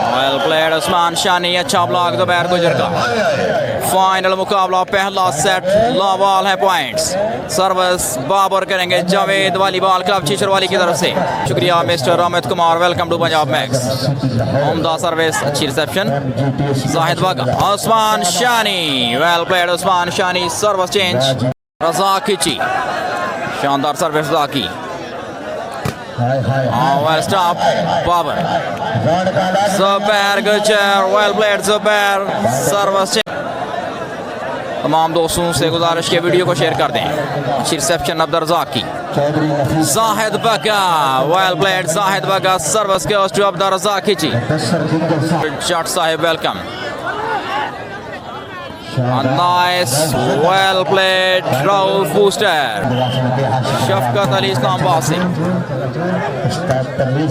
Well played Usman शानी, अच्छा block Zubair Gujjar का। Final मुकाबला पहला सेट, ला बॉल है पॉइंट्स। सर्विस बाबर करेंगे जावेद, वाली बॉल क्लब छीछर वाली की तरफ से। शुक्रिया mister Amit Kumar, welcome to Punjab Max. उम्दा सर्विस, अच्छी reception. Shahid Baga, Usman Shani, well played Usman Shani, service change. Razzaq Kachhi, शानदार सर्विस रज़ाकी। Well stop Babar. Zubair Gujjar, well played Zubair, service change. तमाम दोस्तों से गुजारिश के वीडियो को शेयर कर दें। अच्छी रिसेप्शन अब्दुल रज़ाक की। शाहिद बगा, well played Shahid Baga, service goes to Abdul Razzaq Kachhi. Shot साहिब, welcome. Nice, well played Rauf, booster. Shafqat Ali Islam Wasim,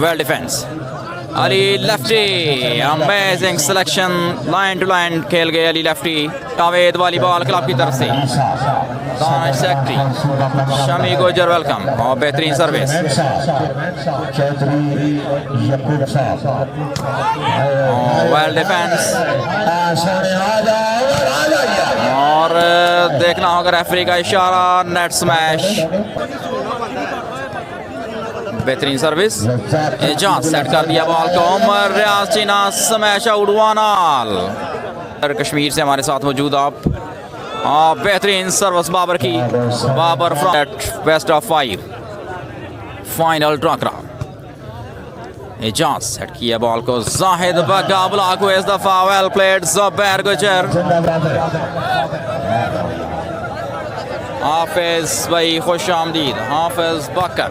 well defence. Ali Lafti, amazing selection, line to line खेल गए अली लफ्टी। जावेद वाली बॉल क्लब की तरफ से। शमी गुज्जर, वेलकम। और बेहतरीन सर्विस। Well defence. और देखना होगा रेफरी का इशारा, नेट स्मैश। बेहतरीन सर्विस, एजाज सेट कर दिया बॉल को। उमर रियाज चीना, स्मैश आउट, 1 ऑल। कश्मीर से हमारे साथ मौजूद आप। बेहतरीन सर्विस बाबर की। Babar from best of 5 final ड्रॉकरा। एजाज सेट किया बॉल को। शाहिद बगा, ब्लॉक हुए इस दफा। Well played Zubair Gujjar. हाफिज भाई खुश आमदीद। हाफिज बकर,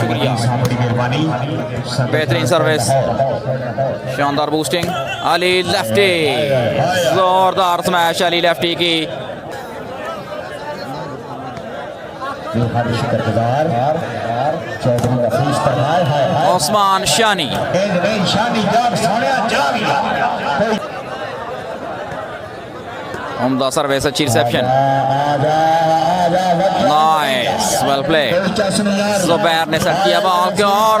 शुक्रिया। बेहतरीन सर्विस, शानदार बूस्टिंग। अली लफ्टी, जोरदार स्मैश अली लफ्टी की। उस्मान शानी, उम्दा सर्विस, अच्छी reception. Nice, well play. Zubair ने सेट किया बॉल को और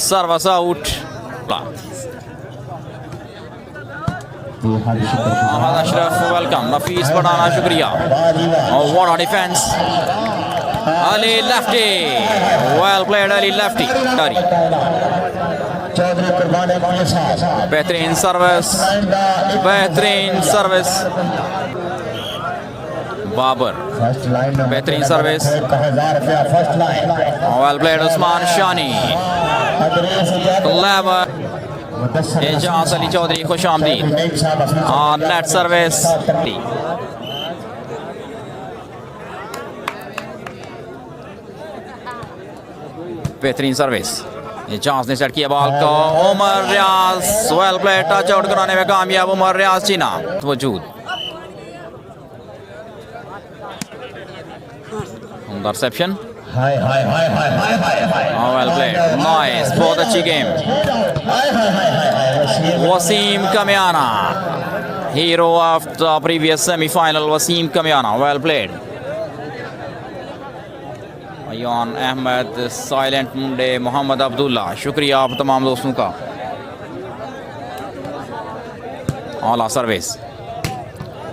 service out. Ahmed Ashraf, welcome. Nafees Padhana, शुक्रिया। और what a defence. Ali लफ्टी, well played Ali Lafti. बेहतरीन सर्विस, बेहतरीन सर्विस। बाबर, बेहतरीन service. Well played Usman Shani. Ejaz Ali Chaudhry, खुश आमदीद। Net service. बेहतरीन सर्विस, एजाज ने सेट किया बॉल को। Umar Riaz, well played, touch out कराने में कामयाब उमर रियाज चीना मौजूद। इंटरसेप्शन, वेल प्लेड, नाइस, बहुत अच्छी game. Waseem Kamiana, hero of the previous semifinal, Waseem Kamiana, well played. Ayan Ahmed, silent मुंडे, मोहम्मद अब्दुल्ला, शुक्रिया आप तमाम दोस्तों का। आला सर्विस,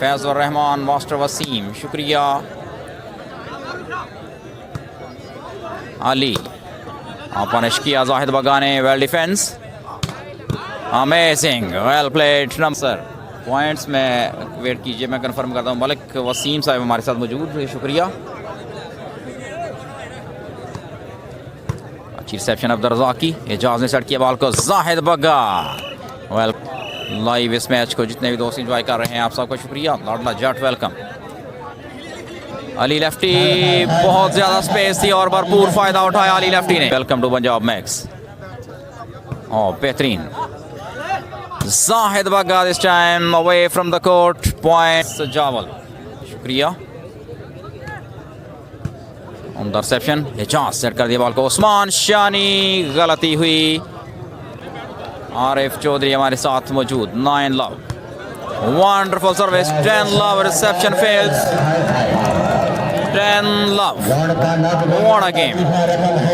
फैज़ुर रहमान, मास्टर वसीम, शुक्रिया। अली, पनिश किया जाहिद बगा ने, well defence, amazing, well played. Number points में वेट कीजिए, मैं कंफर्म करता हूँ। मलिक वसीम साहब हमारे साथ मौजूद, शुक्रिया। अच्छी रिसेप्शन अब्दुल रज़ाक की। एजाज ने सेट किया बॉल को। शाहिद बगा, वेल लाइव इस मैच को जितने भी दोस्त एंजॉय कर रहे हैं आप सबका शुक्रिया। लाडला जट, वेलकम। अली लफ्टी, बहुत ज़्यादा स्पेस थी और भरपूर फ़ायदा उठाया अली लफ्टी ने। Welcome to Punjab max. और बेहतरीन Shahid Baga, this time away from the court, point जावल, शुक्रिया। उमदा रिसेप्शन, एजाज सेट कर दिया बॉल को, उस्मान शानी, गलती हुई। आरिफ चौधरी हमारे साथ मौजूद। 9 love, wonderful service, 10 love, reception fails, 10 love, what a game.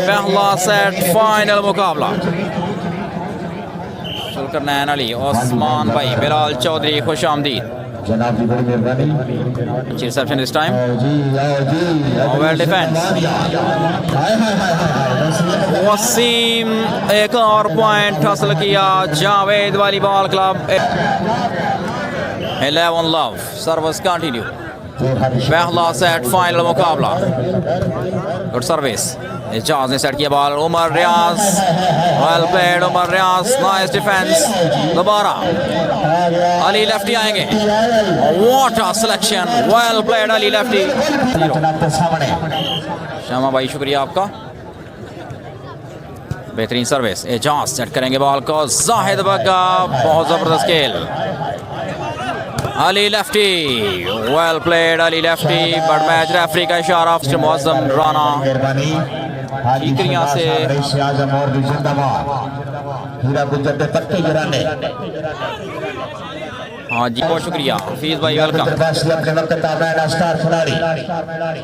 पहला सेट फाइनल मुकाबला। शुक्र अली, उस्मान भाई, बिलाल चौधरी, खुश आमदीद। जनाब की बड़ी मेहरबानी। Reception this time, well defence. Waseem एक और पॉइंट हासिल किया। जावेद वाली ball club 11 love, service continue. पहला सेट फाइनल मुकाबला। गुड सर्विस, एजाज ने सेट किया ball, Umar Riaz, well played Umar Riaz, nice defence. दोबारा अली लेफ्टी आएंगे, what a selection, well played Ali lefty. Shyama भाई शुक्रिया आपका, बेहतरीन सर्विस। एजाज सेट करेंगे बॉल को, जाहिद बग्गा, बहुत जबरदस्त खेल। Ali lefty, well played Ali lefty, but match referee का इशारा। मौसम राना ठीकरियां से हाँ जी, बहुत शुक्रिया हफीज भाई, welcome.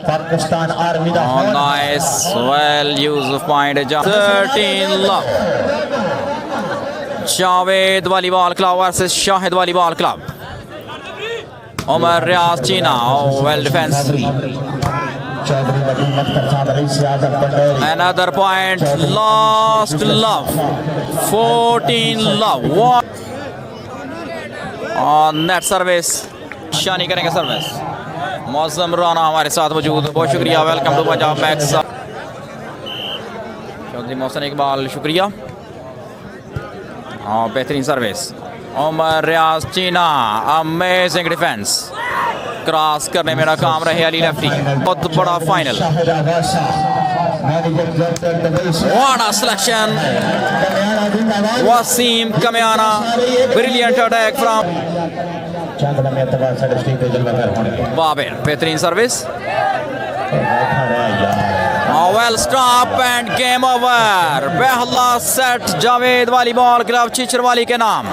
Pakistan army nice, well use of point. 13 love, Javed वाली बॉल क्लब वर्सेस शाहिद वाली बॉल क्लब। उमर रियाज, चीना, well defence. Another point, lost love, 14 love. What? On net service, Shani करेंगे सर्विस। मौसम राना हमारे साथ मौजूद, बहुत शुक्रिया, welcome to Punjab Max. Chaudhry Mohsin Iqbal शुक्रिया, और बेहतरीन सर्विस। उमर रियाज, चीना, अमेजिंग डिफेंस, क्रॉस करने में नाकाम रहे अली लेफ्टी। बहुत बड़ा final, what a selection, Waseem Kamiana, brilliant attack from Babar, बेहतरीन service, well stop and game over. पहला सेट जावेद वाली बॉल क्लब चिचर वाली के नाम।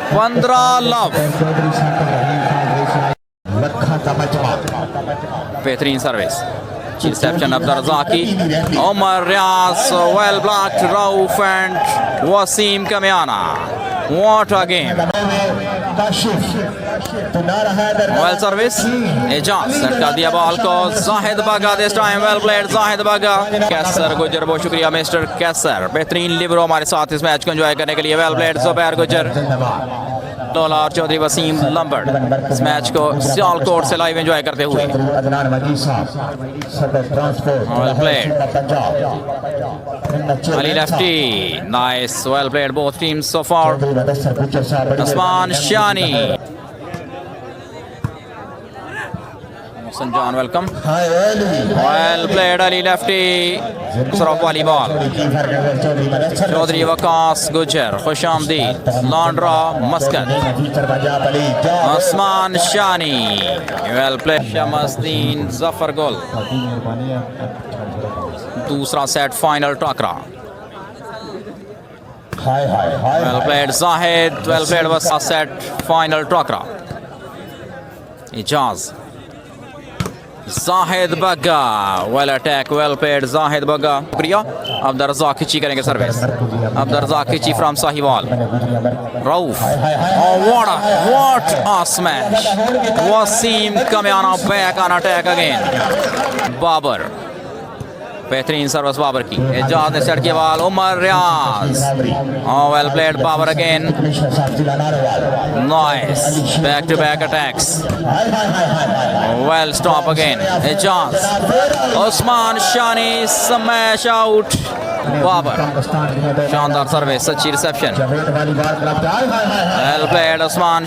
15 लव, बेहतरीन सर्विस। रिसेप्शन रज़ाक की, Umar Riaz, well blocked, Rauf and Waseem Kamiana, what a game. Well service, Ejaz set कर दिया बॉल को, Zahid Bagga this time, well played Zahid Bagga. Kaiser Gujjar, बहुत शुक्रिया मिस्टर कैसर, बेहतरीन लिबरो हमारे साथ इस मैच को एंजॉय करने के लिए। वेल प्लेड जुबैर गुजर, डॉलर चौधरी वसीम लंबर्ड इस मैच को सियालकोट से लाइव एंजॉय करते हुए। Well played Ali lefty, nice, well played both teams so far. Usman Shani, संजान welcome, well played Ali Lefty, Saraf volleyball. Chaudhry Waqas Gujjar, खुश आमदीद, लॉन्ड्रा Muscat, Usman Shani, well played, Shamsuddin Zafar गोल। दूसरा सेट फाइनल टाकरा, well played Zahid, well played वसा सेट फाइनल टाकरा। Ejaz, Zahid Bagga, well attack, well played Zahid Bagga, शुक्रिया। अब रज़ाक खिची करेंगे सर्विस, अब रज़ाक खिची from Sahiwal. Rauf, what a smash, Wasim Kamiyana back on attack again. Babar, बेहतरीन सर्विस बाबर की। एजाज ने सेट किया ball, Umar Riaz, well played Babar again, nice, back to back attacks, well stop again. Ejaz, Usman Shani, smash out, Babar, शानदार सर्विस, अच्छी reception, well played Usman.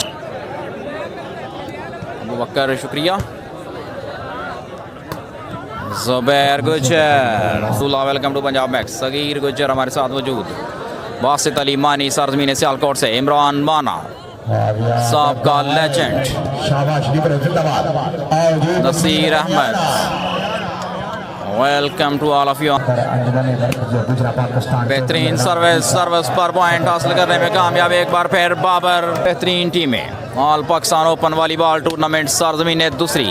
Abu Bakar शुक्रिया। Zubair Gujjar, welcome to Punjab Max. Sagir Gujjar हमारे साथ मौजूद। बासित अली मानी सरजमीन सियालकोट से। इमरान माना, सबका legend Naseer Ahmed, welcome to all of you. बेहतरीन सर्विस पर पॉइंट हासिल करने में कामयाब एक बार फिर बाबर। बेहतरीन टीमें all Pakistan open volleyball tournament सरजमीन दूसरी।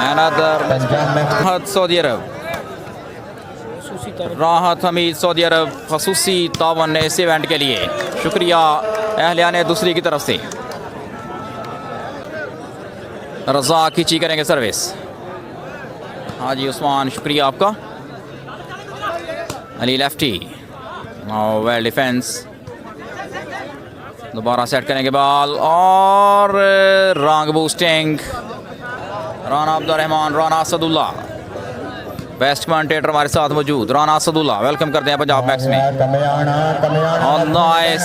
अनदर सऊदी अरब, राहत हमीद सऊदी अरब खसूसी तावन इस इवेंट के लिए, शुक्रिया अहलियान दूसरी की तरफ से। रज़ाक खिची करेंगे सर्विस। हाँ जी उस्मान, शुक्रिया आपका। अली लफ्टी, वेल डिफेंस, दोबारा सेट करेंगे बॉल और रंग boosting. Rana Abdurrahman, Rana Asadullah, best commentator हमारे साथ मौजूद। राना असदुल्ला वेलकम करते हैं पंजाब मैक्स में। Nice,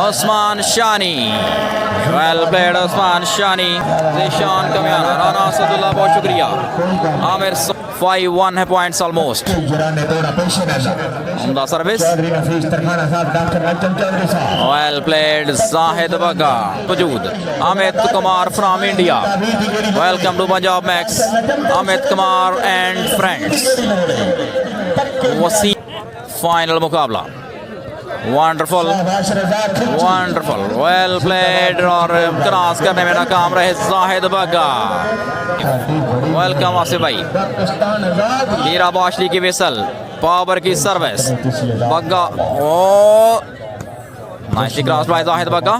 Usman Shani, well played Usman Shani. Zeeshan Kamiana, Rana Asadullah बहुत शुक्रिया। आमिर 5-1 है पॉइंट्स ऑलमोस्ट। उम्दा service, well played Shahid Bagga मौजूद। Amit Kumar from India, welcome to Punjab Max. Amit Kumar and friends. Wasim, final मुकाबला। वंडरफुल वंडरफुल, वेल प्लेड और क्रॉस करने में नाकाम रहे शाहिद बगा। वेलकम वासिम भाई। हीरा बाशली की विसल, पावर की service, Bagga, oh nicely cross by Shahid Bagga.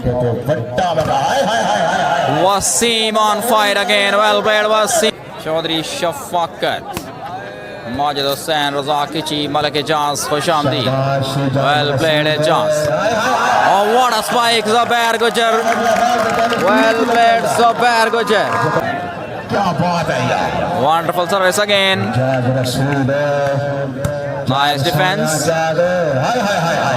Wasim on fire again, well played Wasim. Chaudhry Shafaqat, Majid Hussain, Razzaq Kachhi, Malik Ejaz खुशामदी, वेल प्लेड एजाज। और what a spike, Zubair Gujjar, well played Zubair Gujjar. क्या बात है यार, wonderful service again, nice defence,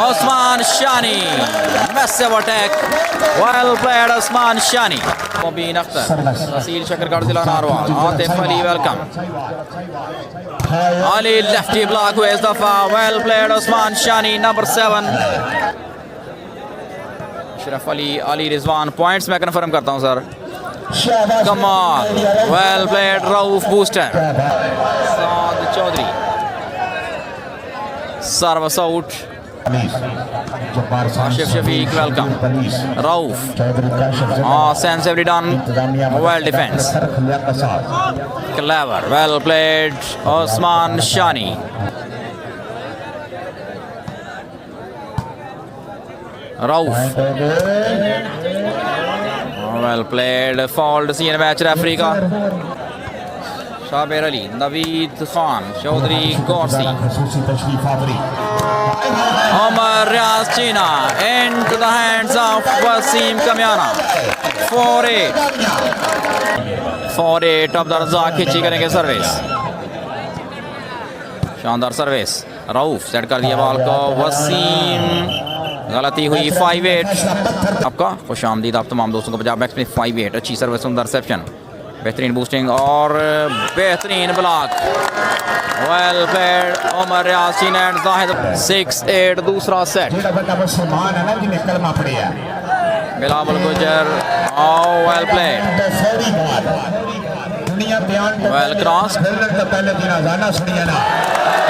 Usman Shani, massive attack, well played Usman Shani. Mubeen Akhtar, तहसील शक्करगढ़, जिला Narowal. Atif Ali welcome. Ali Lefty block हुए इस दफा, well played Usman Shani number 7। Ashraf Ali, Ali Rizwan, points मैं कंफर्म करता हूं सर। कमाल, well played Rauf Booster. Saad Chaudhry, service out. Asif Shafiq welcome. Rauf, sensibly done, well defence, clever, well played Usman Shani. Rauf, well played, foul seen match referee का। शाबिर अली, नवीद खान, चौधरी गौसी, उमर रियाज चीना, into the hands of Wasim Kamiyana. 4-8 off the Razzaq Khichi करेंगे service. शानदार service, Rauf set कर दिया बॉल को, वसीम गलती हुई। 5-8 आपका खुश आमदीद आप तमाम दोस्तों को पंजाब मैक्स में। 5-8 अच्छी सर्विस, सुंदर रिसेप्शन, बेहतरीन बूस्टिंग और बेहतरीन block. Well played Umar Yasin and Zahid. 6-8 दूसरा set. Bilawal Gujjar, well played, well cross.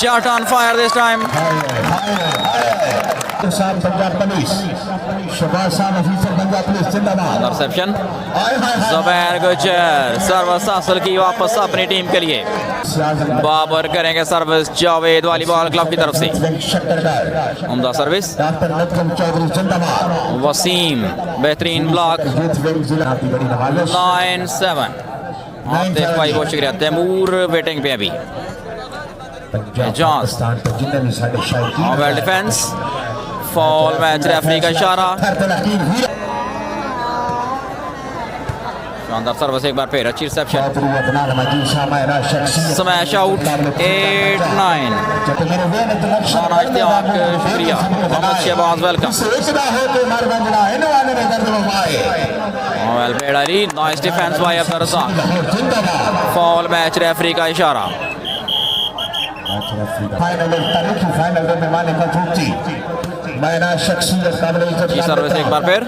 Jat on fire this time. Reception, Zubair Gujjar service हासिल की वापस अपनी टीम के लिए। बाबर करेंगे सर्विस जावेद वॉलीबॉल क्लब की तरफ से। उम्दा सर्विस, वसीम बेहतरीन ब्लॉक। 9-7 आतिफ भाई बहुत शुक्रिया। तैमूर वेटिंग पे अभी। Ejaz, well defence, fall match referee का इशारा। शानदार सर्विस एक बार फिर, अच्छी रिसेप्शन, स्मैश आउट 8-9। शुक्रिया Mohammad Shahbaz, welcome. Well played Ali, nice defence by Razzaq. Foul, match referee का इशारा। सर्विस एक बार फिर,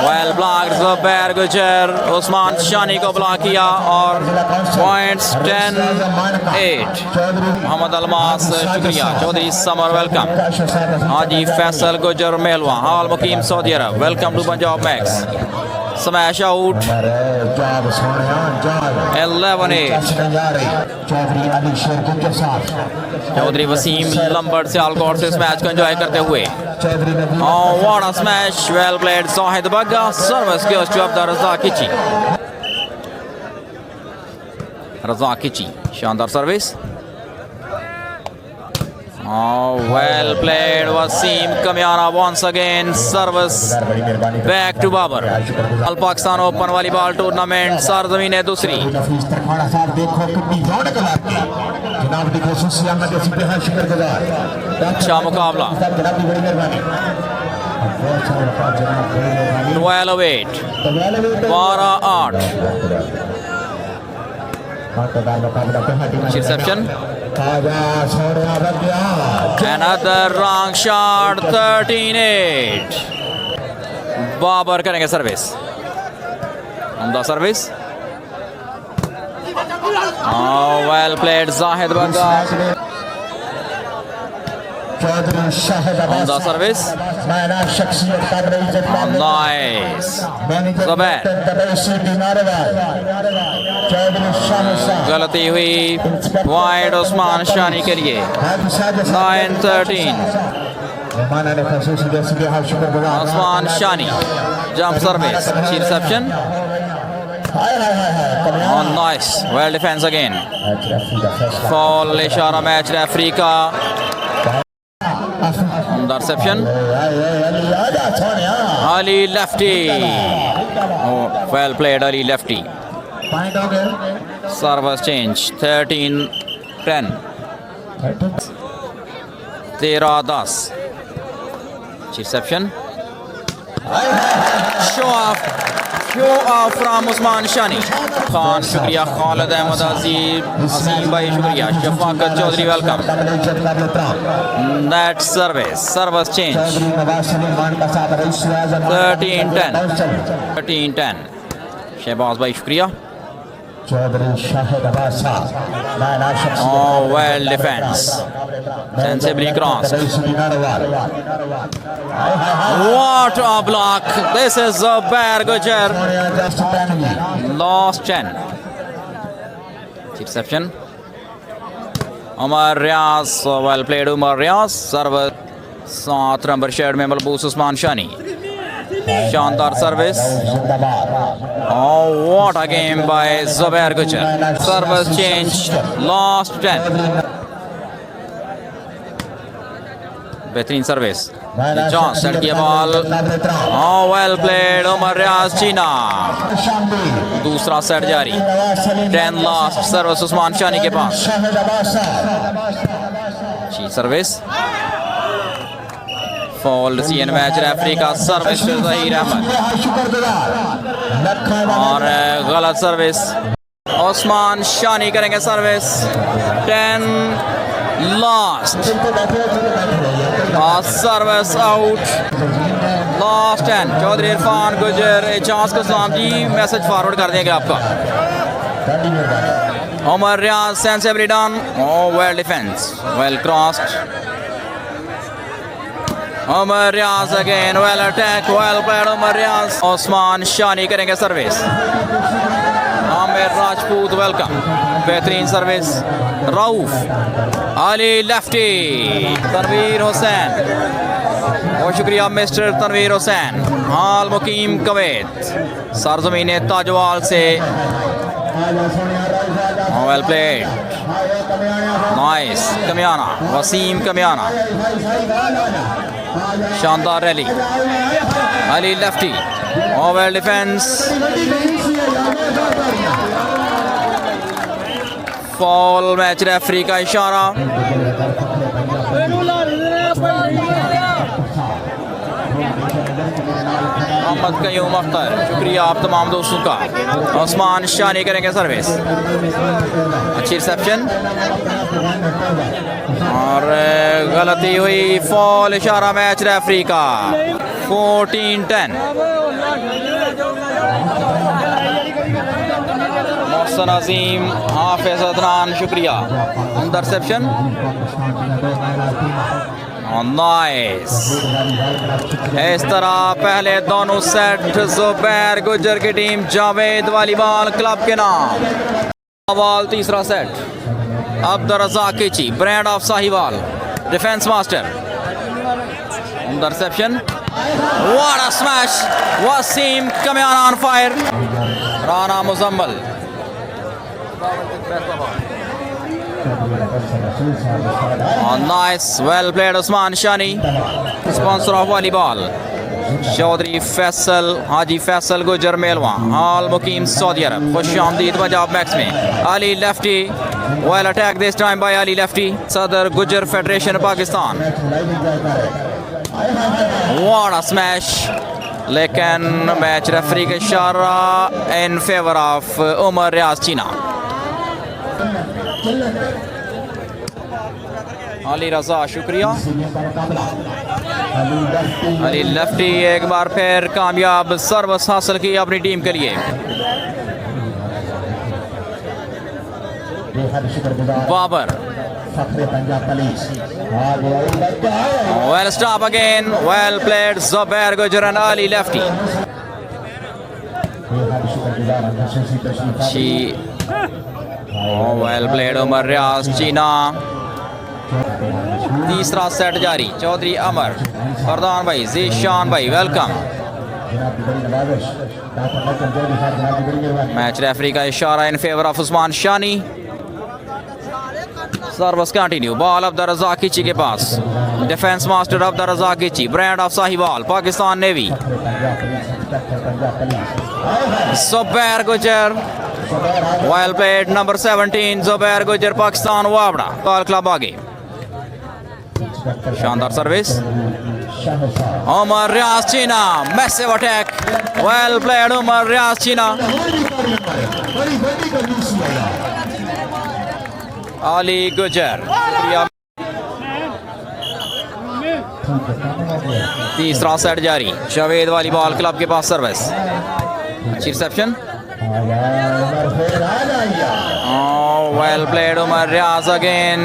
वेल ब्लॉक, ज़ुबैर गुज्जर उस्मान शानी को ब्लॉक किया और पॉइंट्स 10-8। मोहम्मद अलमास, शुक्रिया। चौधरी समर, वेलकम। हाजी फैसल गुज्जर मेहलवा, हाल मुकीम सऊदी अरब, welcome to Punjab Max. Smash out 11-8। Chaudhry Wasim Lambard Sialkot से इस मैच को एंजॉय करते हुए। What a smash, well played Shahid Bagga, service goes to Razzaq Kachhi. Razzaq Kachhi, शानदार service. Well played, Waseem Kamiana once again, service back to Babar. Al Pakistan Open volleyball tournament सरजमीन दूसरी। अच्छा मुकाबला, 12-8, 12-8। Reception, another wrong shot, 13-8। Babar करेंगे सर्विस, उम्दा service. Well played Zahid Bagga, उम्दा service, nice. Zubair, गलती हुई, पॉइंट उस्मान शानी के लिए, 9-13। उस्मान शानी, जंप सर्विस, अच्छी reception, nice, well defence again. Foul, इशारा मैच रेफरी का, reception. Ali लफ्टी, well played Ali Lefty. Service change, 13-10, 13-10। Reception, show off from Usman Shani. Khan, शुक्रिया। खालिद अहमद अजीम भाई, शुक्रिया। Shafaqat Chaudhry, welcome. Net service, service change, 13-10, 13-10। Shahbaz भाई, शुक्रिया। Well defence, sensibly crossed. What a block, this is Zubair Gujjar, lost 10। Reception, Umar Riaz, well played Umar Riaz, service 7 number shade में मलबूस उस्मान शानी, शानदार service. What a game by Zubair Gujjar, service change, lost 10। बेहतरीन service, John set किया ball, well played Umar Riaz Cheena. दूसरा set जारी, 10 last, service Usman Shani के पास, अच्छी service. Fall, C N match referee का, सर्विस ज़हीर अहमद और गलत सर्विस। उस्मान शानी करेंगे service, 10 last, service out, last 10। Chaudhry Irfan Gujjar, Ejaz Rasool ji message forward कर देंगे आपका। Umar Riaz, sensibly done, well defence, well crossed. Umar Riaz again, well attack, well played Umar Riaz. Usman Shani करेंगे सर्विस। आमिर राजपूत, वेलकम, बेहतरीन सर्विस। राउफ, अली लफ्टी, तनवीर हुसैन, बहुत शुक्रिया मिस्टर तनवीर हुसैन। हाल मुकीम कुवैत, सरजमीन ताजवाल से, well played, nice. Kamiyana, Wasim Kamiyana, शानदार rally. Ali Lefty, well defense. Foul, match referee का इशारा. मोहम्मद कयूम अख्तर, शुक्रिया आप तमाम दोस्तों का. उस्मान शानी करेंगे सर्विस. अच्छी रिसेप्शन और गलती हुई. फॉल इशारा मैच रेफरी का. 14-10. मोहसन अजीम, हाफिज अदनान, शुक्रिया. इंटरसेप्शन. नाइस. इस तरह पहले दोनों सेट जुबैर गुज्जर की टीम जावेद वॉलीबॉल क्लब के नाम. बॉल तीसरा set. Razzaq Kachhi, brand of Sahiwal, defence master. Interception. What a smash. Wasim Kamiyana on fire. Rana Muzammil. Nice, well played Usman Shani. Sponsor of volleyball Chaudhry Faisal Haji Faisal Gujjar Melwa, all Mukim Saudi अरब. खुश आमदीद पंजाब मैक्स में. Ali lefty, well attack this time by Ali lefty. सदर Gujjar federation Pakistan. What a smash, लेकिन match referee का इशारा in favour of Umar Riaz Cheena. Ali रजा, शुक्रिया. अली लफ्टी एक बार फिर कामयाब सर्विस हासिल की अपनी टीम के लिए. Babar, well stop again, well played Zubair Gujjar and Ali lefty. Well played Umar Riaz Cheena. तीसरा सेट जारी. चौधरी अमर, फरदान भाई, जीशान भाई, वेलकम. मैच रेफरी का इशारा in favour of Usman Shani. Service continue. Ball Razzaq Kachhi के पास. Defence master Razzaq Kachhi, brand of Sahiwal, Pakistan navy. Zubair Gujjar, well played. Number 17 Zubair Gujjar, Pakistan volleyball club आगे. शानदार service. Umar Riaz Cheena, massive attack. Well played Umar Riaz Cheena. Ali Gujjar. तीसरा सेट जारी. जावेद वॉलीबॉल क्लब के पास सर्विस. अच्छी reception. Well played Umar Riaz again.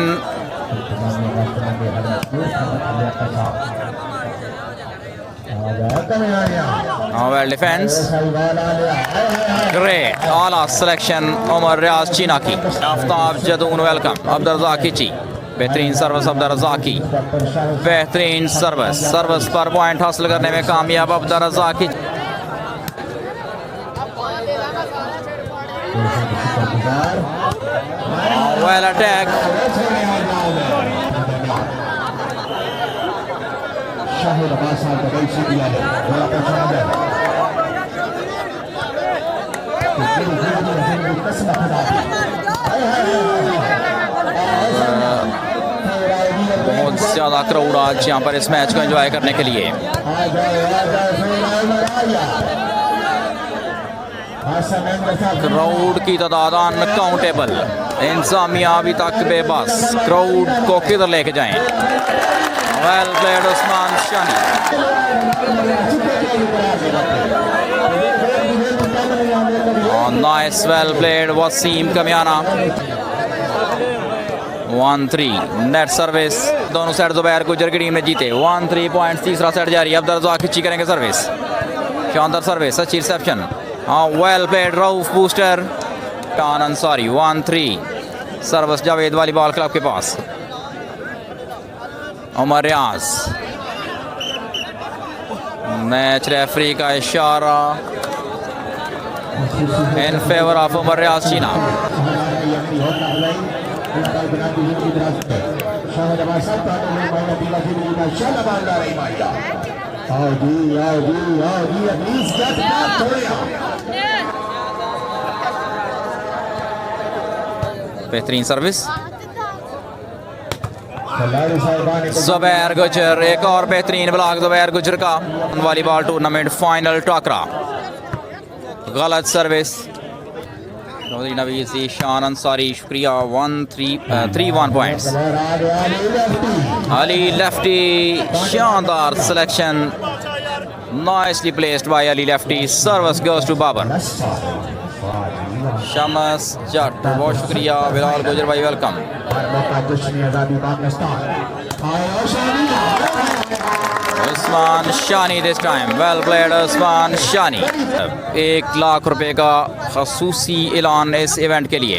Well defence. Great आला selection Umar Riaz चीना की. आफ्ताब जदून, वेलकम. रज़ाक कच्ची, बेहतरीन सर्विस रज़ाक की. बेहतरीन सर्विस पर पॉइंट हासिल करने में कामयाब रज़ाक की. Well attack. बहुत ज़्यादा क्राउड आज यहाँ पर इस मैच को एंजॉय करने के लिए. क्राउड की तादाद अनकाउंटेबल. इंतजामिया अभी तक बेबस. क्राउड को किधर लेके जाएं. Well played Usman Shani. Nice, well played Wasim Kamiyana. 1-3 net service. दोनों सेट जुबैर गुज्जर की टीम ने जीते. 1-3 पॉइंट्स. तीसरा सेट जारी. रज़ाक कच्ची करेंगे सर्विस. शानदार सर्विस, अच्छी reception. Well played Rauf Booster. टान Ansari. 1-3 service Javed volleyball club के पास. उमर रियाज. मैच रेफरी का इशारा in favour of Umar Riaz Cheena. बेहतरीन सर्विस जुबैर गुज्जर, एक और बेहतरीन ब्लॉक जुबैर गुज्जर का। वॉलीबॉल टूर्नामेंट फाइनल टाकरा, गलत सर्विस नवीसी शान अंसारी, शुक्रिया 3-1 पॉइंट्स। अली लफ्टी, शानदार selection, nicely placed by Ali Lefty, service goes to Babar. Shams Jatt, बहुत शुक्रिया बिलाल गुजर भाई, welcome. Usman Shani this time, well played Usman Shani. 1 lakh रुपए का खसूसी ऐलान इस इवेंट के लिए।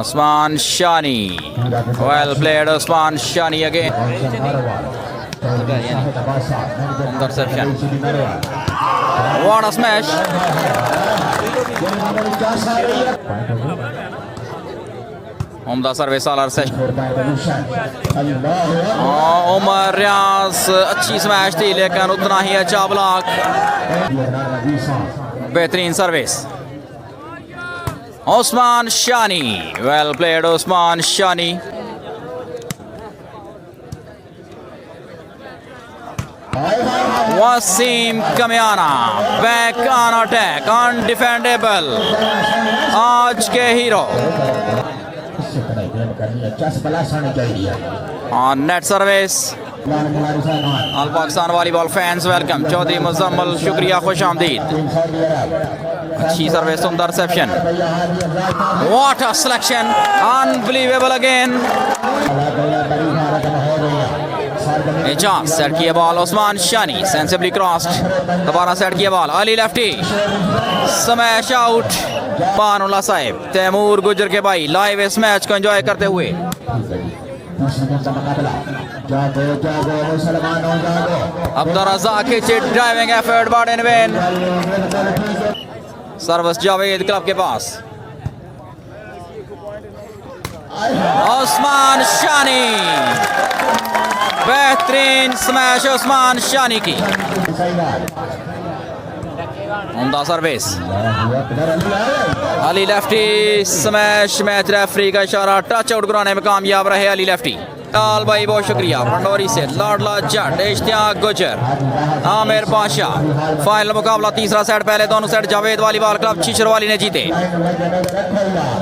Usman Shani, well played Usman Shani again. Interception, what a smash। उम्दा सर्विस आलर से उमर रियाज, अच्छी स्मैश थी लेकिन उतना ही अच्छा ब्लॉक। बेहतरीन service Usman Shani, well played Usman Shani. Wasim Kamiyana, back on attack, undefendable, आज के hero. On net service, all Pakistan volleyball fans welcome. Chaudhry Muzammil, शुक्रिया, खुश आमदीद। अच्छी सर्विस, सुंदर reception, what a selection, unbelievable again. Ejaz set किया ball, Usman Shani sensibly crossed, दोबारा सेट किया ball, Ali Lefty, smash out. Panullah Sahib, Taimur Gujjar के भाई लाइव इस मैच को एंजॉय करते हुए। रज़ाक की driving effort but in when. Service Javed club के पास, उस्मान शानी, बेहतरीन स्मैश उस्मान शानी की। उम्दा service, Ali Lefty, smash. Match referee का इशारा, टच आउट कराने में कामयाब रहे अली लेफ्टी। लाल भाई बहुत शुक्रिया। पंडोरी से लाडला जट, इश्तियाक गुज्जर, आमिर बादशाह। फाइनल मुकाबला, तीसरा सेट, पहले दोनों सेट जावेद वॉलीबॉल क्लब छिछर वाली ने जीते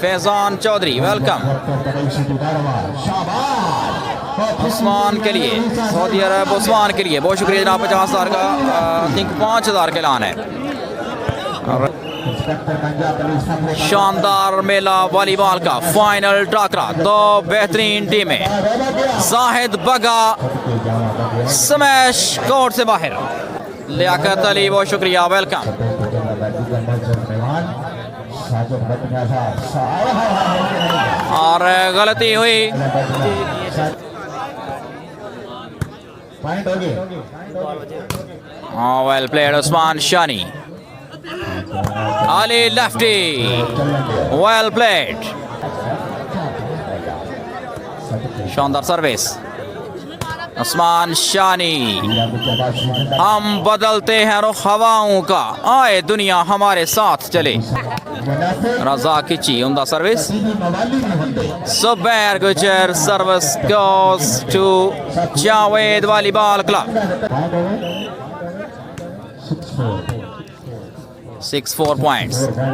फैजान चौधरी वेलकम। उस्मान के लिए, सऊदी अरब उस्मान के लिए बहुत शुक्रिया जनाब। 50,000 का थिंक 5,000 का ऐलान है। शानदार मेला वॉलीबॉल का फाइनल टाकरा, 2 बेहतरीन टीमें। जाहिद बगा, स्मैश कोर्ट से बाहर। लियाकत अली बहुत शुक्रिया, वेलकम। और गलती हुई, वेल प्लेड उस्मान शानी, अली लेफ्टी, वेल प्लेड। शानदार सर्विस उस्मान शानी। हम बदलते हैं रुख हवाओं का, आए दुनिया हमारे साथ चले। रज़ाक कच्ची, उम्दा service. Zubair Gujjar, service goes to Javed volleyball club. 6-4 points.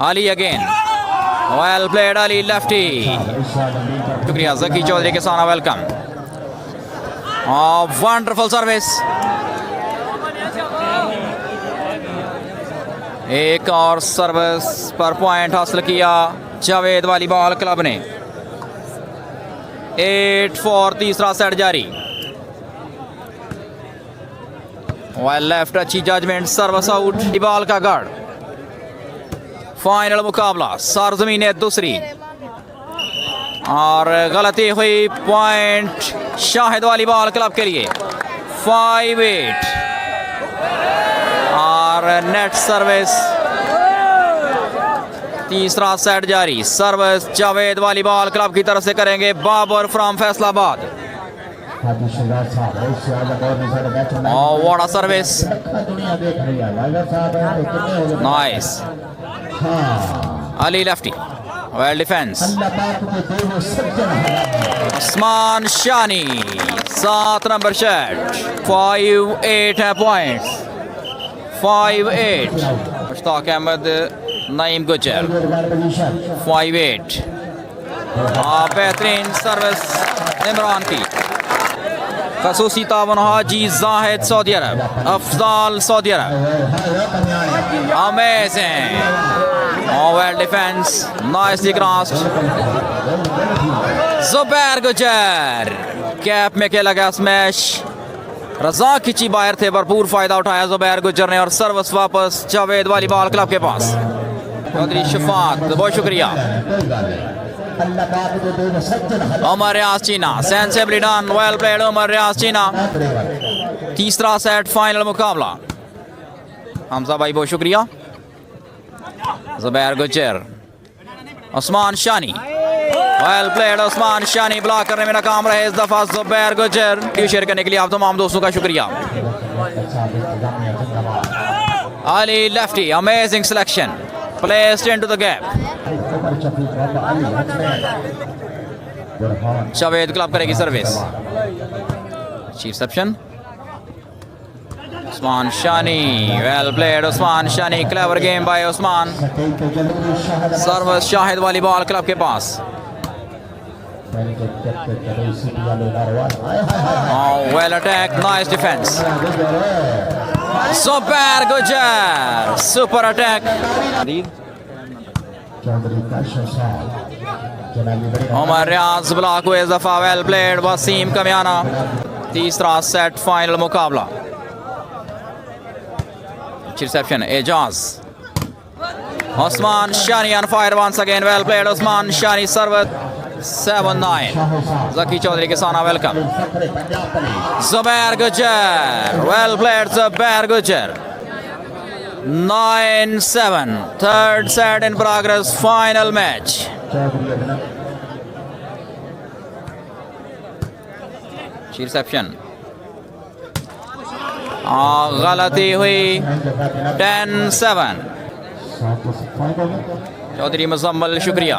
Ali again, well played Ali lefty. शुक्रिया जकी चौधरी के साना, वेलकम। वंडरफुल सर्विस, एक और सर्विस पर पॉइंट हासिल किया जावेद वॉलीबॉल क्लब ने। 8-4, तीसरा सेट जारी। वेल लेफ्ट, अच्छी जजमेंट, सर्विस आउट, बॉल का गार्ड। फाइनल मुकाबला, सरजमीन दूसरी और गलती हुई, पॉइंट शाहिद वॉलीबॉल क्लब के लिए। 5-8 और नेट सर्विस, तीसरा सेट जारी। सर्विस जावेद वॉलीबॉल क्लब की तरफ से करेंगे Babar from Faisalabad. What a service, nice. Ali lefty, well defence. Usman Shani 7 number set. 5-8 है पॉइंट्स, 5-8। मुश्ताक अहमद नईम गुज्जर 5-8। बेहतरीन सर्विस इमरान की। खसूसी तावन हाजी जाहिद सऊदी अरब, अफजाल सऊदी अरब। Amazing, well defence, nicely crossed. Zubair Gujjar cap में खेला गया स्मैश। रजाक खिची बाहर थे, भरपूर फायदा उठाया जुबैर गुज्जर ने और सर्विस वापस जावेद वॉलीबॉल क्लब के पास। चौधरी शफात, बहुत शुक्रिया। Umar Riaz Cheena, sensibly done, well played Umar Riaz Cheena. तीसरा सेट फाइनल मुकाबला। हमजा भाई बहुत शुक्रिया। Zubair Gujjar, Usman Shani, well played Usman Shani. Block करने में नाकाम रहे इस दफा जुबैर गुज्जर। वीडियो शेयर करने के लिए आप तमाम दोस्तों का शुक्रिया। Ali Lefty, amazing selection, placed into the gap. Javed club करेगी service. Chief reception Usman Shani, well played Usman Shani. Clever game by Usman. Service Shahid volleyball club के पास। Well attack, nice defence. Zubair Gujjar, super attack. Umar Riaz block हुए दफा, वेल प्लेड वसीम कमियाना। तीसरा सेट फाइनल मुकाबला। Reception Ejaz, Usman Shani on fire once again, well played Usman Shani. Service 7-9। जकी चौधरी के साना welcome. Zubair Gujjar, well played Zubair Gujjar. 9-7, third set in progress, final match. Reception गलती हुई। 10-7। चौधरी मुजम्मल शुक्रिया।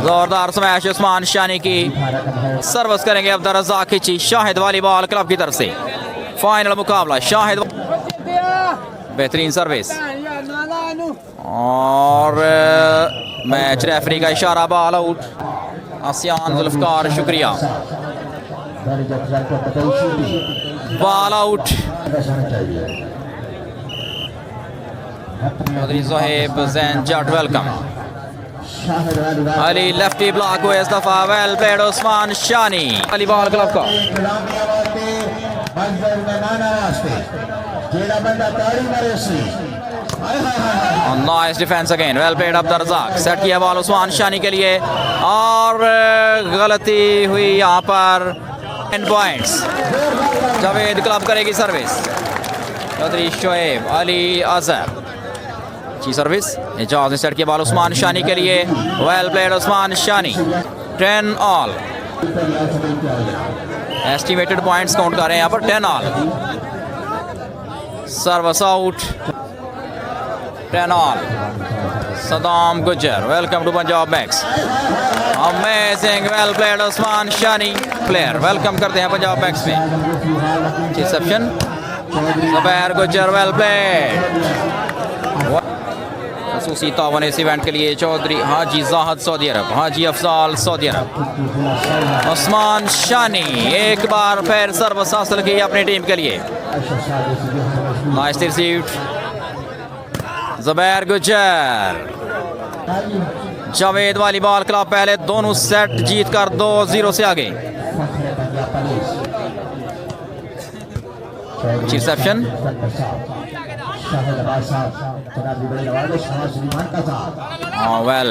जोरदार स्मैश उस्मान शानी की। सर्विस करेंगे अब रजाक खिची शाहिद वॉलीबॉल क्लब की तरफ से। फाइनल मुकाबला शाहिद, बेहतरीन सर्विस और मैच रेफरी का इशारा, बॉल आउट। आसियान जुल्फकार शुक्रिया। Ball out. Chaudhry Zohaib Zain Jatt welcome. Ali Lefty block हुए इस दफा, well played Usman Shani volleyball club का। Nice defence again, well played अब रजाक। सेट किया बॉल उस्मान शानी के लिए और गलती हुई यहाँ पर। 10 पॉइंट्स। जावेद क्लब करेगी सर्विस। चौधरी शोएब अली अजहर की सर्विस। एजाज ने सेट किया बॉल उस्मान शानी के लिए, well played Usman Shani. 10 all. Estimated points count कर रहे हैं यहाँ पर। 10 all. Service out. 10 all. Saddam Gujjar, welcome to Punjab Max. Amazing, well played Usman Shani. Player welcome करते हैं पंजाब मैक्स में। Reception Zubair Gujjar, well played. खसूसी तावन इस इवेंट के लिए Chaudhry Haji Zahid Saudi Arab, Haji Afzal Saudi Arab. Usman Shani एक बार फिर सर्विस हासिल की अपनी टीम के लिए। Nice received. Zubair Gujjar, Javed volleyball club पहले दोनों सेट जीतकर 2-0 से आगे। Reception well,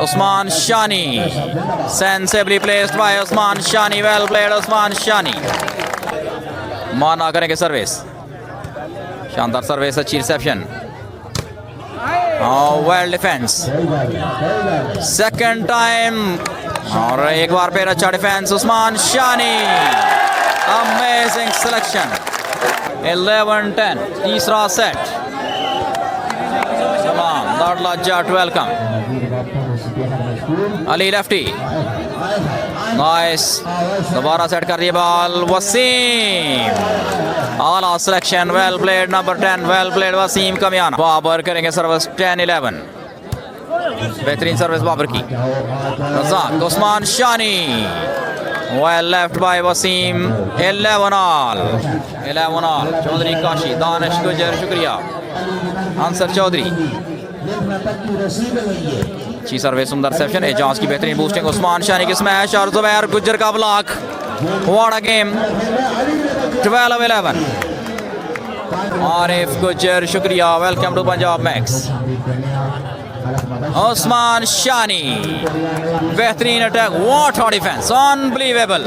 Usman Shani, sensibly placed by Usman Shani, well played Usman Shani. Mana करेंगे सर्विस। शानदार सर्विस, अच्छी reception, well defence, second time और एक बार फिर अच्छा defence. Usman Shani, amazing selection. 11-10 तीसरा सेट। तमाम Dadla Jatt welcome. Ali lefty, nice, दोबारा सेट कर रही है बॉल। वसीम, आला selection, well played number 10, well played Wasim Kamiana. Babar करेंगे सर्विस 10-11, बेहतरीन सर्विस बाबर की। Razzaq, Usman Shani, well left by Wasim. 11 all. Chaudhry Kashi, Danish Gujjar, शुक्रिया। आंसर चौधरी, अच्छी सर्विस, सुंदर सेप्शन। एजाज की बेहतरीन बूस्टिंग, उस्मान शानी की स्मैश और जुबैर गुज्जर का block. What a game. 12-11। Arif Gujjar, शुक्रिया, welcome to Punjab Max. Usman Shani, बेहतरीन attack, what a defence, unbelievable.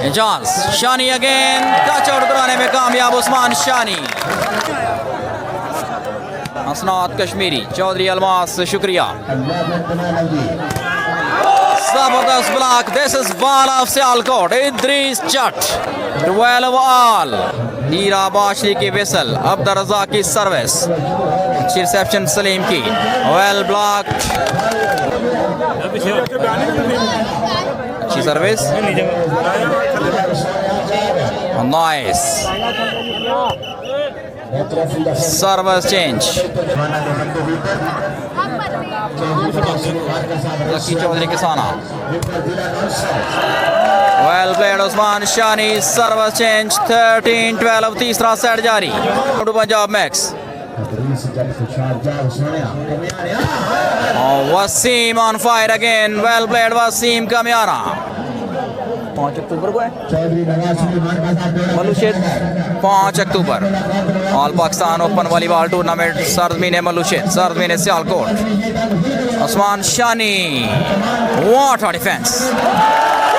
Ejaz, Shani again, touch out कराने में कामयाब उस्मान शानी। असनाद कश्मीरी, चौधरी अलमास, शुक्रिया। जबरदस्त block, this is ball of Sialkot. Idrees Jatt, 12 all. Heera Bashi की विसल, रज़ाक की सर्विस, अच्छी रिसेप्शन सलीम की, वेल ब्लॉक, अच्छी service, nice service change. Lucky Chaudhry Kisana, well played Usman Shani, service change. 13-12 तीसरा सेट जारी। Punjab Max. Wasim on fire again, well played Wasim Kamiyana. 5 October को है Malushed, 5 October all Pakistan open volleyball tournament, सरजमीन मलूशेद, सरजमीन Sialkot. Usman Shani, what a defence,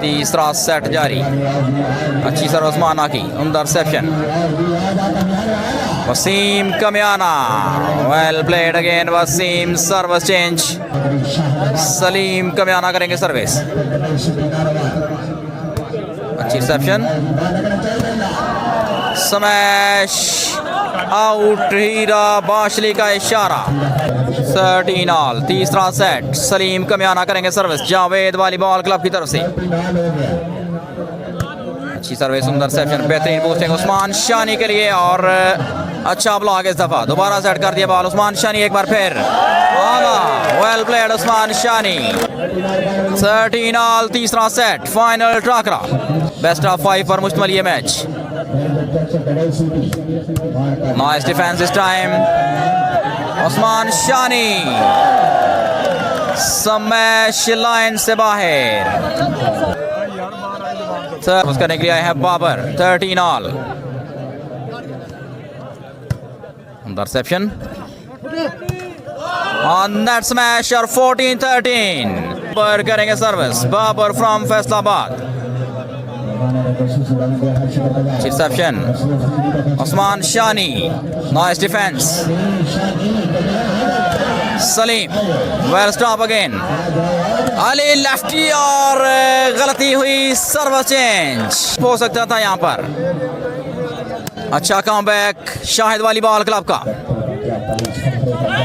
तीसरा सेट जारी, अच्छी सर्व उस्माना की, उमदा reception. Wasim Kamiana, well played again Wasim, service change. Saleem Kamiyana करेंगे सर्विस, अच्छी reception, smash out. Heera Bashli का इशारा। 13 ऑल तीसरा सेट। सलीम कमियाना करेंगे सर्विस, जावेद वॉलीबॉल क्लब की तरफ से, अच्छी सर्विस, सुंदर सेप्शन, बेहतरीन बूस्टिंग उस्मान शानी के लिए और अच्छा ब्लॉक इस दफा। दोबारा सेट कर दिया बॉल उस्मान शानी एक बार फिर, well played Usman Shani. 13 all तीसरा सेट, फाइनल टाकरा, बेस्ट ऑफ 5 पर मुश्तमिल ये मैच। नाइस डिफेंस इस time, Usman Shani, smash line से बाहर। सर्विस करने के लिए आए हैं Babar. 13 all, interception on net smash और 14-13 पर करेंगे service Babar from Faisalabad. Reception Usman Shani, nice defence. Saleem, well stop again. Ali lefty और गलती हुई, सर्विस चेंज हो सकता था यहाँ पर। अच्छा कमबैक शाहिद वॉलीबॉल क्लब का,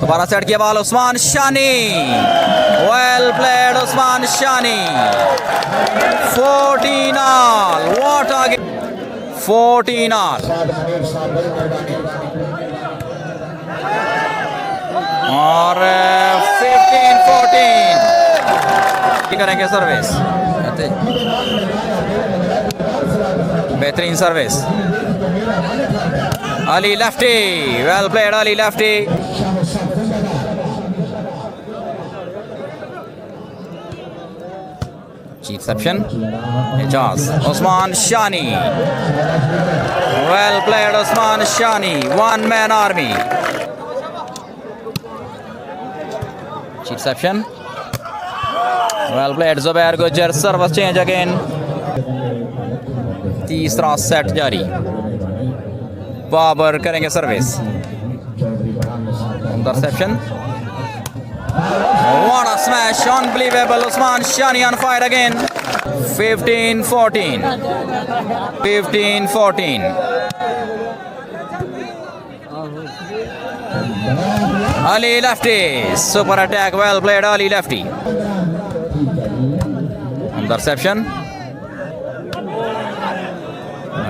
दोबारा सेट किया ball Usman Shani, well played Usman Shani. 14 all, what a game. 14 all और 15-14 करेंगे सर्विस, बेहतरीन service. Ali lefty, well played Ali lefty. Reception Ejaz, Usman Shani, well played Usman Shani, one man army. Reception Well played Zubair Gujjar. Service change again. तीसरा set जारी. बाबर करेंगे service. Interception. What a smash. Unbelievable. Usman Shani on fire again. 15-14. 15-14. Ali lefty. Super attack. Well played Ali lefty. Interception.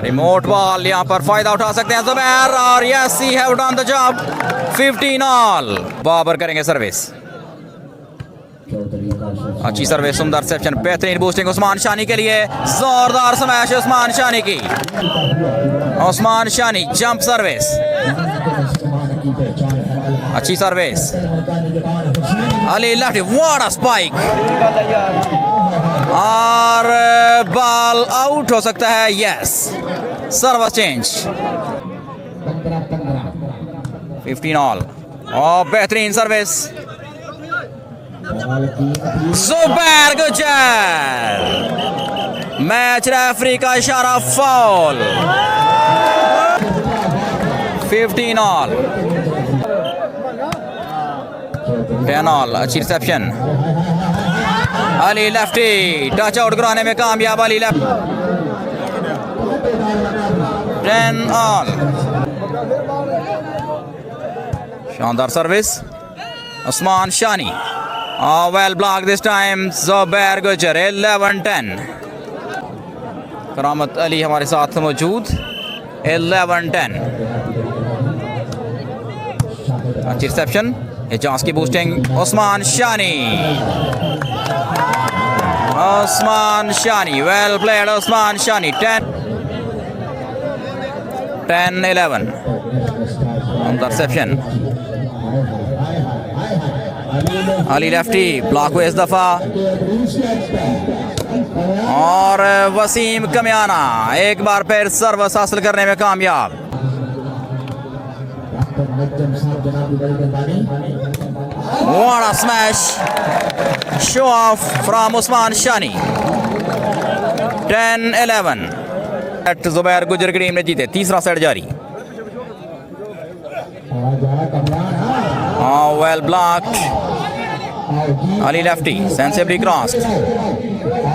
Remote ball यहाँ पर फायदा उठा सकते हैं ज़ुबैर और yes he have done the job. 15 all. Babar करेंगे सर्विस. अच्छी सर्विस. सुंदर सेप्शन. बेहतरीन बूस्टिंग उस्मान शानी के लिए. जोरदार स्मैश उस्मान शानी की. Usman Shani jump service. अच्छी service. Ali left. What a spike. और बॉल आउट हो सकता है. यस. Service change. 15 ऑल. और बेहतरीन service. Zubair Gujjar. Match referee का इशारा. फाउल. 15 ऑल. 10 ऑल. अच्छी reception. Ali lefty. Touch out कराने में कामयाब. अली लेफ्ट. 10 ऑल. शानदार service. Usman Shani. Well block this time. Zubair Gujjar. 11-10. Karamat Ali हमारे साथ मौजूद. 11-10. अच्छी रिसेप्शन. एजाज की बूस्टिंग. उस्मान शानी. उस्मान शानी. वेल प्लेड उस्मान शानी. 10-11. इंटरसेप्शन. अली लेफ्टी. ब्लॉक हुए इस दफा. और वसीम कमियाना एक बार फिर सर्विस हासिल करने में कामयाब. What a smash. Show off from Usman Shani. 10-11. Zubair Gujjar की टीम ने जीते. तीसरा सेट जारी. Well blocked. Ali lefty. Sensibly crossed.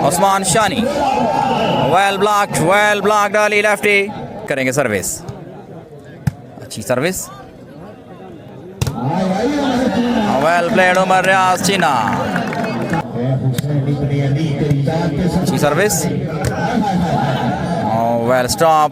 Usman Shani. Well blocked. Well blocked. Ali lefty. करेंगे सर्विस. अच्छी service. Well played Umar Riaz China. अच्छी service. Well stop.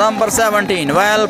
Number 17. Well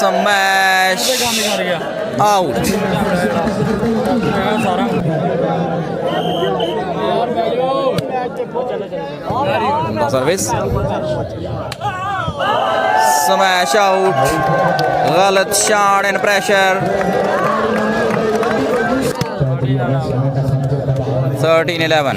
Smash out. Service. Smash out. गलत shot and pressure. 13-11.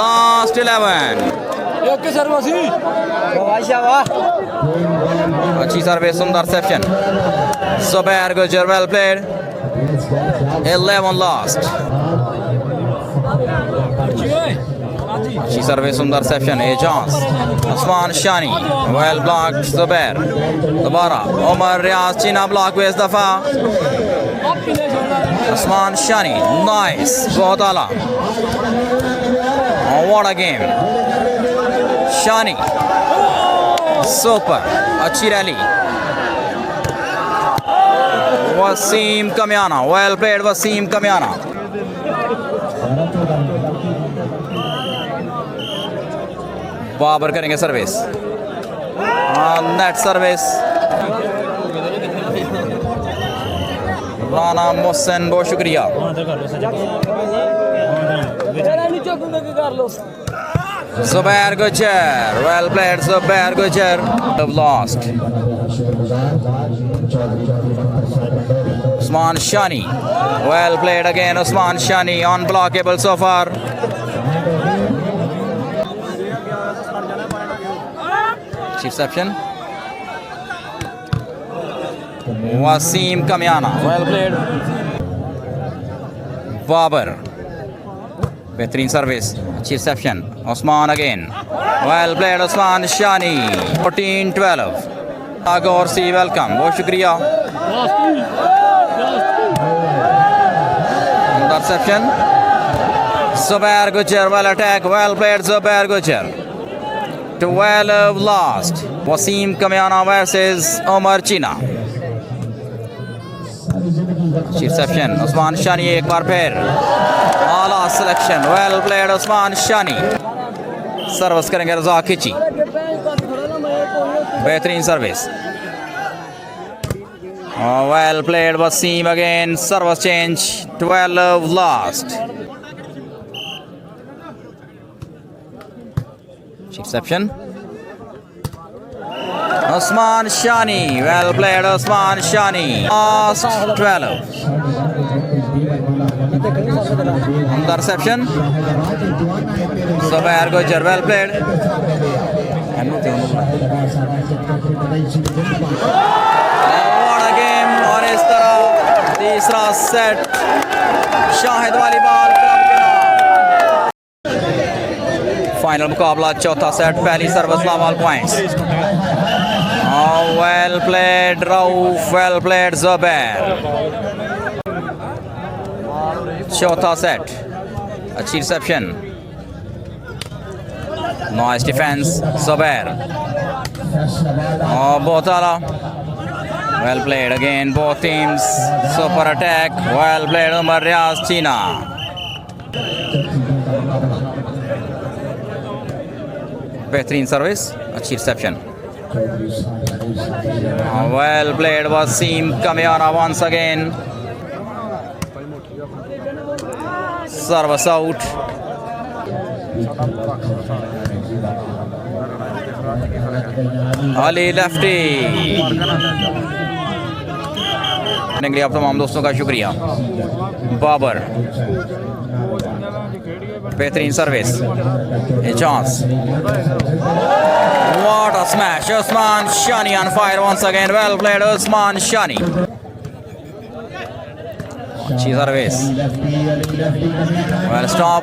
Last 11. अच्छी service. सुंदर reception. Zubair Gujjar. Well played. 11 last. अच्छी service. सुंदर reception. Ejaz. Usman Shani. Well block. Zubair. दोबारा Umar Riaz Cheena block हुए इस दफा. उस्मान शानी. नाइस. बहुत आला. What a game. Shani. Super. अच्छी rally. Waseem Kamiana. Well played Wasim Kamiana. Babar करेंगे service. Net service. Rana Mohsin बहुत शुक्रिया. Zubair Gujjar, well played Zubair Gujjar. Have lost. Usman Shani, well played again Usman Shani, unblockable so far. Reception. Waseem Kamiana, well played. Babar, behtering service, reception. Usman again, well played Usman Shani. 14-12. Agorsi, welcome, बहुत शुक्रिया. Interception. Zubair Gujjar, well attack, well played Zubair Gujjar. 12 lost. Waseem Kamiana versus Omar China. Reception. Usman Shani एक बार फिर. Ala selection. Well played Usman Shani. Service करेंगे रज़ाक खिची. बेहतरीन service. Well played Waseem again. Service change. 12 lost. Reception. Usman Shani, well played Usman Shani. Last 12. Interception. Zubair Gujjar, well played. What a game और इस तरह तीसरा set Shahid वाली ball club के नाम. Final मुकाबला चौथा सेट पहली सर्विस लावाल points. Well played Rauf, well played Zubair. चौथा सेट. अच्छी रिसेप्शन. Nice defense Zubair. बहुत आला. Well played again both teams. Super attack. Well played Umar Riaz China. बेहतरीन सर्विस, अच्छी reception. Well played Waseem Kamiana once again. Service out. Ali lefty. के लिए आप तमाम दोस्तों का शुक्रिया. बाबर, बेहतरीन service. Chance. What a smash. Usman Shani on fire once again. Well played Usman Shani. अच्छी service. Well stop.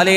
Ali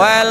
Well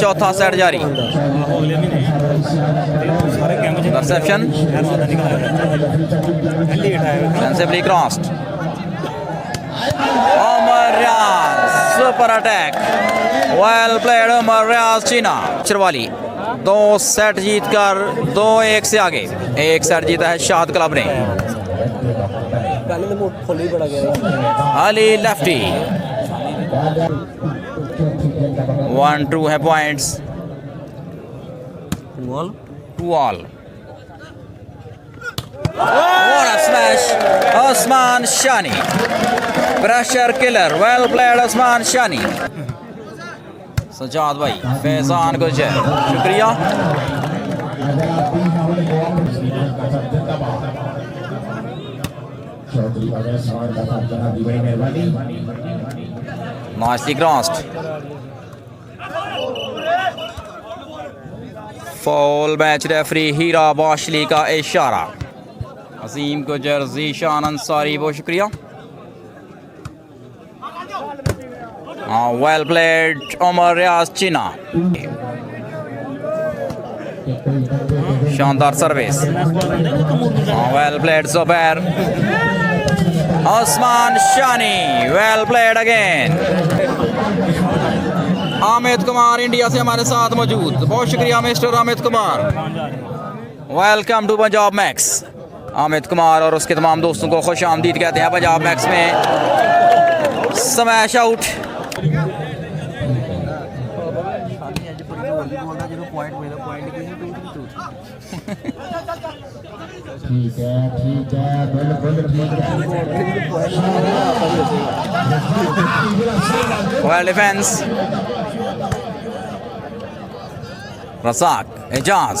चौथा सेट जारी. Interception. Sensibly crossed. Omar Riaz, super attack. Well played Omar Riaz China. चरवाली 2 set जीतकर 2-1 से आगे. एक set जीता है Shahid club ने. Ali lefty. 1-2 है points. 2 all. What a smash. Usman Shani. Pressure killer. Well played Usman Shani. Sajjad भाई, फैजान गुजर, शुक्रिया. Nicely crossed. Foul match referee Heera Bashli का इशारा. अजीम गुजर, जीशान अंसारी, बहुत शुक्रिया. Well played Omar Riaz China. शानदार service. Well played Zubair. Usman Shani. Well played again. Amid Kumar India से हमारे साथ मौजूद, बहुत शुक्रिया mister Amid Kumar. Welcome to Punjab Max. Amid Kumar और उसके तमाम दोस्तों को खुश आमदीद कहते हैं पंजाब मैक्स में. Smash out. ठीक है बिल्कुल ठीक है Well defense. Razak, Ejaz,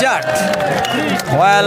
Jat. Well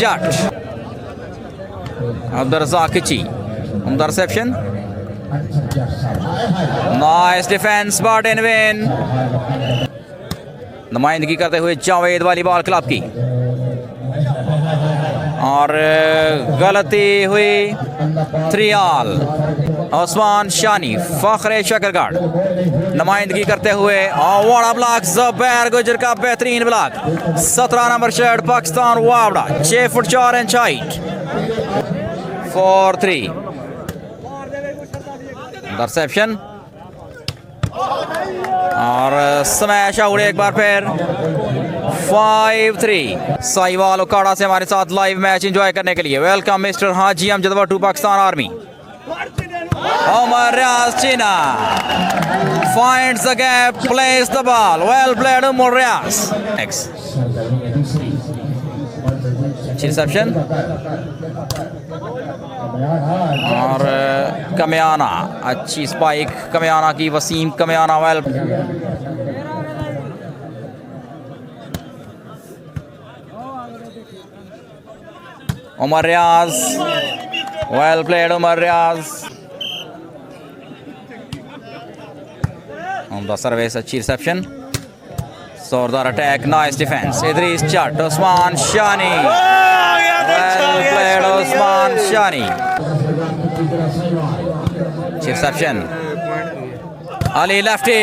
Jat. Razak Khychi. Interception. Nice defense but in vain. नुमाइंदगी करते हुए जावेद वॉलीबॉल क्लब की और गलती हुई 3 ऑल। उस्मान शानी फखरे शक्करगढ़ नुमाइंदगी करते हुए और वाड़ा ब्लॉक ज़ुबैर गुज्जर का बेहतरीन block. 17 number shirt Pakistan Wawra 6 foot 4 inch height 4-3 interception और स्मैश आउट एक बार फिर 5-3। साहिवाल उकाड़ा से हमारे साथ लाइव मैच एंजॉय करने के लिए welcome mister Haji Amjad to Pakistan army. Omar Riaz China finds the gap, plays the ball. Well played Omar Riaz. Next. Reception. और कमियाना अच्छी स्पाइक कमियाना की Waseem Kamiana well Umar Riaz well played Umar Riaz on the service अच्छी रिसेप्शन जोरदार अटैक नाइस डिफेंस इदरीस चट Usman Shani well played Usman Shani reception Ali lefty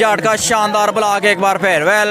Jat का शानदार block एक बार फिर वेल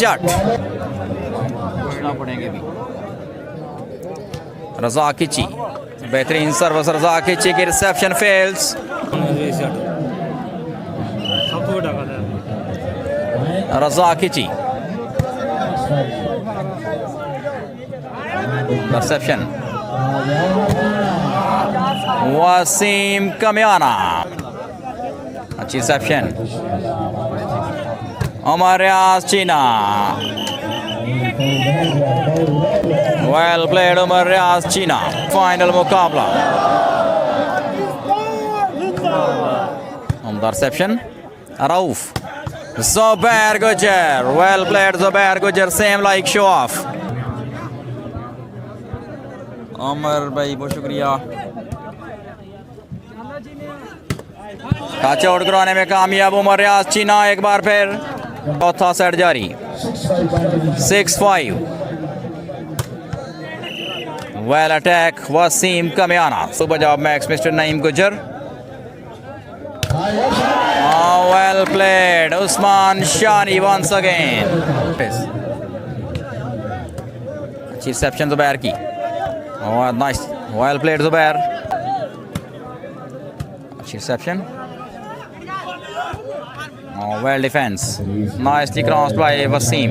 जट रज़ाक कच्ची बेहतरीन सर्विस रज़ाक कच्ची की रिसेप्शन फेल्स रज़ाक कच्ची रिसेप्शन वसीम कमियाना अच्छी रिसेप्शन उमर रियाज चीना वेल प्लेड उमर रियाज चीना फाइनल मुकाबला reception Rauf Zubair Gujjar well played Zubair Gujjar same like show off अमर भाई बहुत शुक्रिया कैच आउट कराने में कामयाब उमर रियाज चीना एक बार फिर चौथा सेट जारी 6-5 well attack Waseem Kamiana super job Max mister Naeem Gujjar well played Usman Shani once again अच्छी रिसेप्शन ज़ुबैर की और नाइस well played ज़ुबैर अच्छी reception well defense nicely crossed by Waseem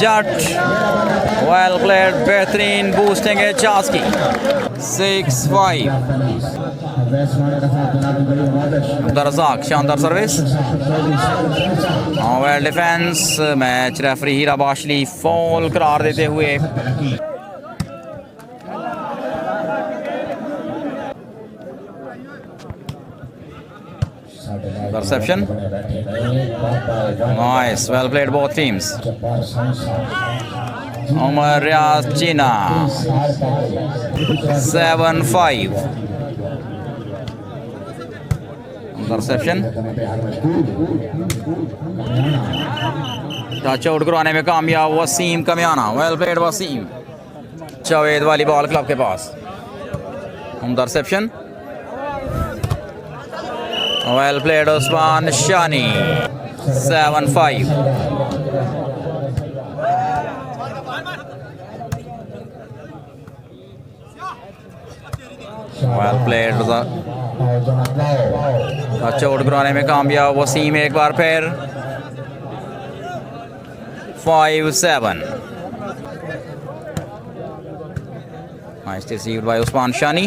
Jutt well played बेहतरीन boosting एजाज की 6-5 रज़ाक शानदार service well defence match referee Heera Bashli foul करार देते हुए reception nice well played both teams Umar Riaz Cheena 7-5 reception touch out करवाने में कामयाब Waseem Kamiana well played Waseem Javed volleyball club के पास reception well played Usman Shani 7-5 well played touch out कराने में कामयाब वसीम एक बार फिर 5-7 nice received by Usman Shani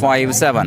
5-7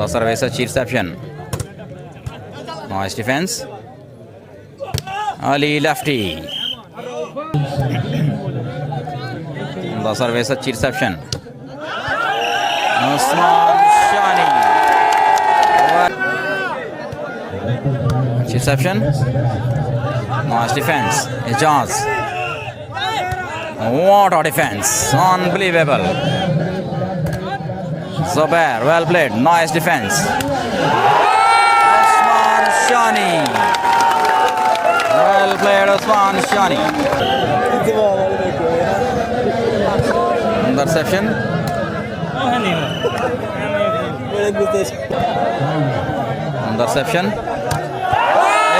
the service achieve reception nice defense Ali lefty the service achieve reception Usman Shani reception nice defense Ejaz what a defense unbelievable Zubair, well played, nice defense. Usman Shani. Well played, Usman Shani. Interception. Interception.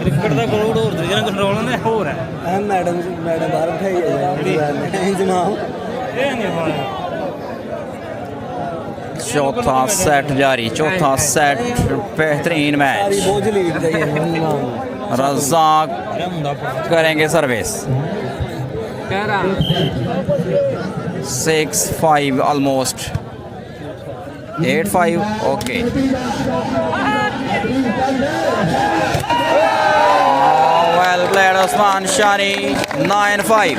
Cricket का करोड़ और दूसरा control ने हो रहा है madam बाहर उठाई है जनाब चौथा सेट जारी, चौथा सेट बेहतरीन मैच. रज़ाक करेंगे service 6-5 almost 8-5 okay. Well played Usman Shani 9-5.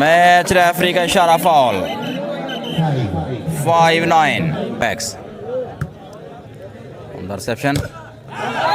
Match referee का इशारा foul 5-9 backs. Interception.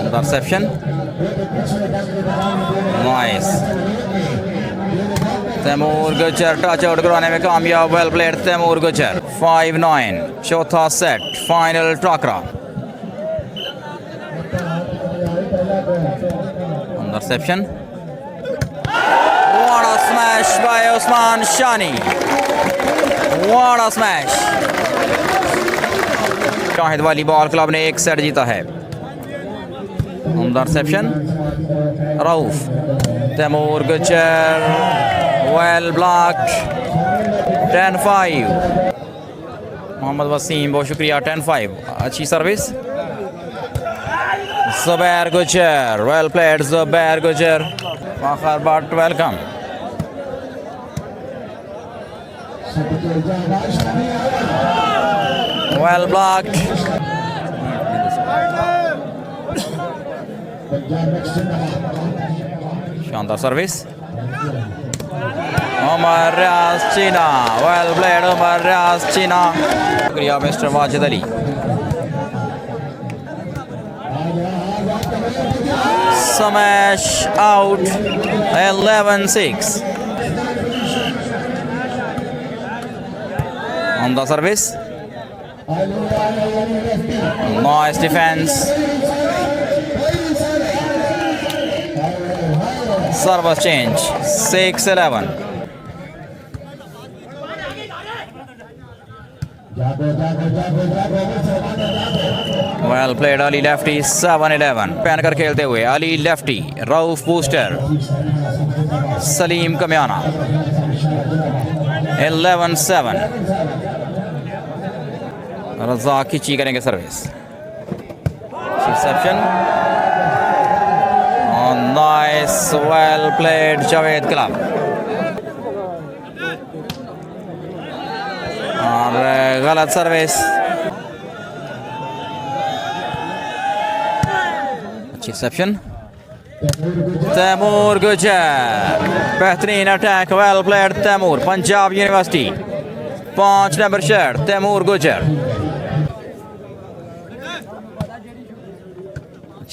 Interception. Nice. Taimur Gujjar touch out करवाने में कामयाब. Well played Taimur Gujjar. 5-9 चौथा सेट फाइनल टाकरा. Interception. What a smash by Usman Shani. What a smash. Shahid वाली ball club ने एक सेट जीता है. Interception. Rauf Taimur Gujjar well blocked 10-5. Mohammad Wasim बहुत शुक्रिया 10-5 अच्छी service. Zubair Gujjar well played Zubair Gujjar. Fakhar but welcome. Well blocked. शानदार service. Umar Riaz China well played Umar Riaz China. शुक्रिया mister Wajid Ali. Smash out 11-6 on the service. Nice defense. Service change 6-11. Well played Ali lefty 7-11 पहन कर खेलते हुए Ali lefty Rauf booster Saleem Kamiana 11-7 Razzaq Khichi करेंगे service reception nice well played Javed club और गलत service reception Taimur Gujjar बेहतरीन attack well played Taimur Punjab University 5 number shirt Taimur Gujjar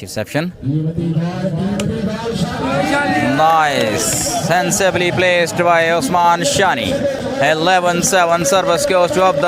reception nice sensibly placed by Usman Shani 11-7 service goes to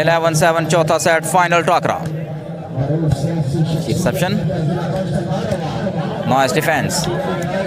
11-7 चौथा set final टाकरा reception nice defence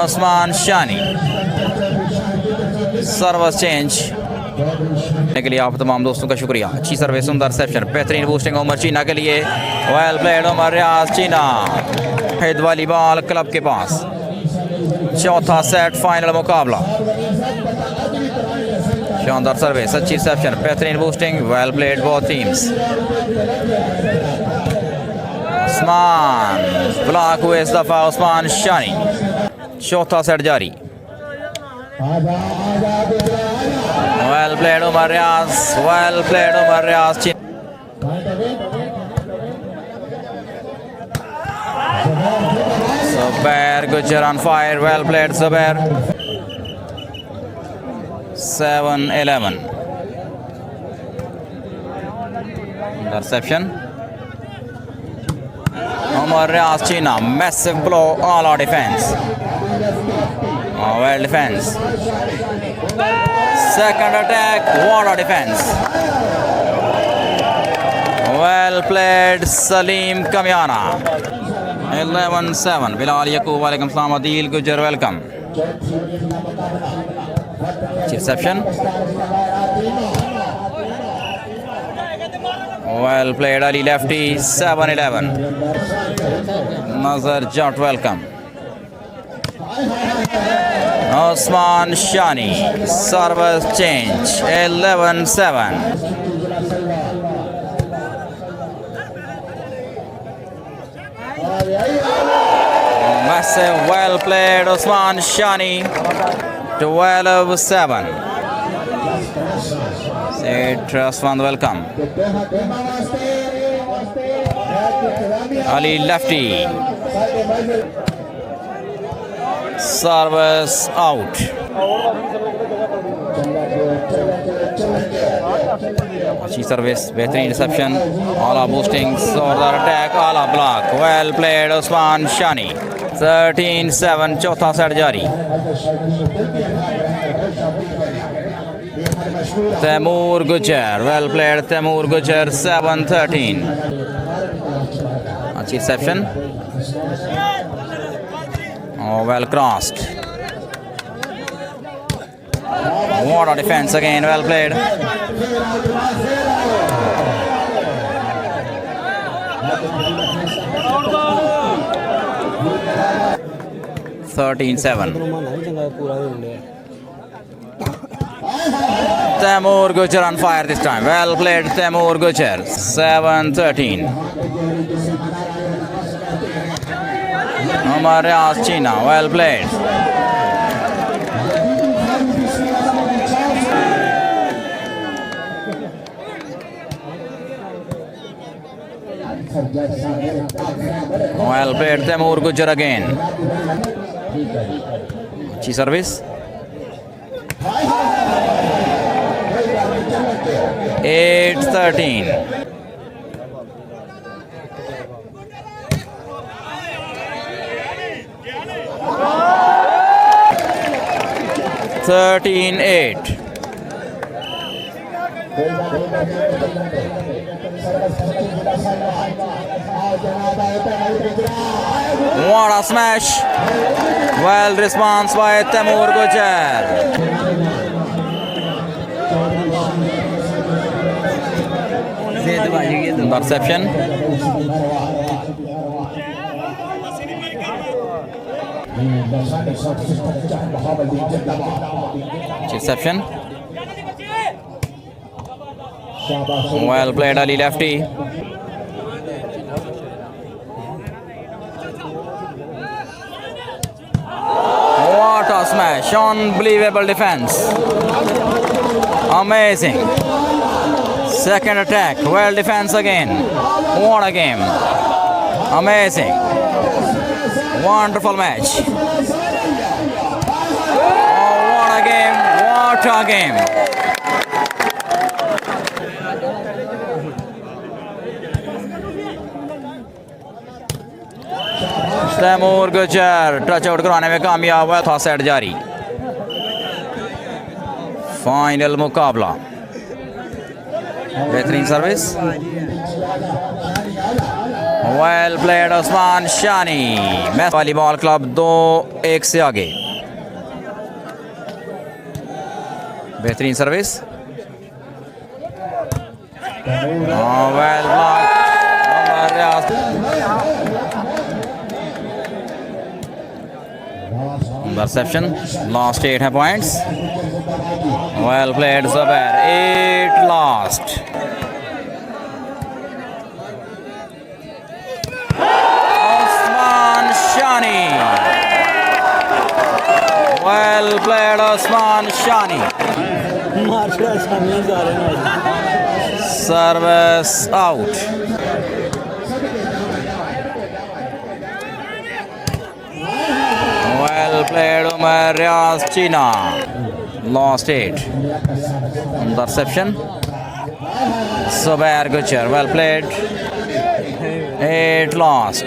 Usman Shani service change के लिए आप तमाम दोस्तों का शुक्रिया अच्छी सर्विस सुंदर रिसेप्शन बेहतरीन बूस्टिंग उमर चीना के लिए वेल प्लेड उमर रियाज चीना हैद वाली बॉल क्लब के पास चौथा सेट फाइनल मुकाबला शानदार सर्विस अच्छी रिसेप्शन बेहतरीन boosting well played both teams Usman block हुए इस दफा उस्मान शानी चौथा सेट जारी well played Umar Riaz Zubair Gujjar on fire well played Zubair 7-11 interception Umar Riaz China massive blow all our defense well defense second attack what a defense well played Salim Kamiana 11-7 Bilal Yaqub walaikum salam Adil Gujjar welcome reception well played Ali lefty 7-11 Nazar Jat welcome Usman Shani service change 11-7 massive well played Usman Shani 12-7 Usman welcome Ali lefty service out अच्छी service बेहतरीन reception आला boosting जोरदार attack आला block well played Usman Shani 13-7 चौथा set जारी तैमूर गुजर well played Taimur गुजर 7-13 अच्छी reception well crossed what a defense again well played 13-7 Thaimur Gujjar on fire this time well played Thaimur Gujjar 7-13 Umar Riaz China well played well played Thaimur Gujjar again अच्छी service 8-13 13-8 What a smash! Well response by Thaimur Gujjar. Interception. Interception. Well played, Ali lefty. What a smash! Unbelievable defense. Amazing. Second attack. Well defense again. What a game. Amazing. Wonderful match. Oh, what a game. What a game. Taimur Gujjar touch out कराने में कामयाब हुआ था। Set जारी। Final मुकाबला। बेहतरीन service. Well played Usman शानी। Match volleyball club 2-1 से आगे। बेहतरीन service. Well block. Interception. Last 8 points. Well played, Zubair. 8 last. Usman Shani. Well played, Usman Shani. Service out. Well played, China. Lost 8. Interception. Zubair Gujjar. Well played. 8 lost.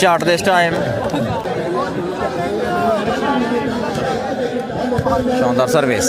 shot this time. Shaandar service.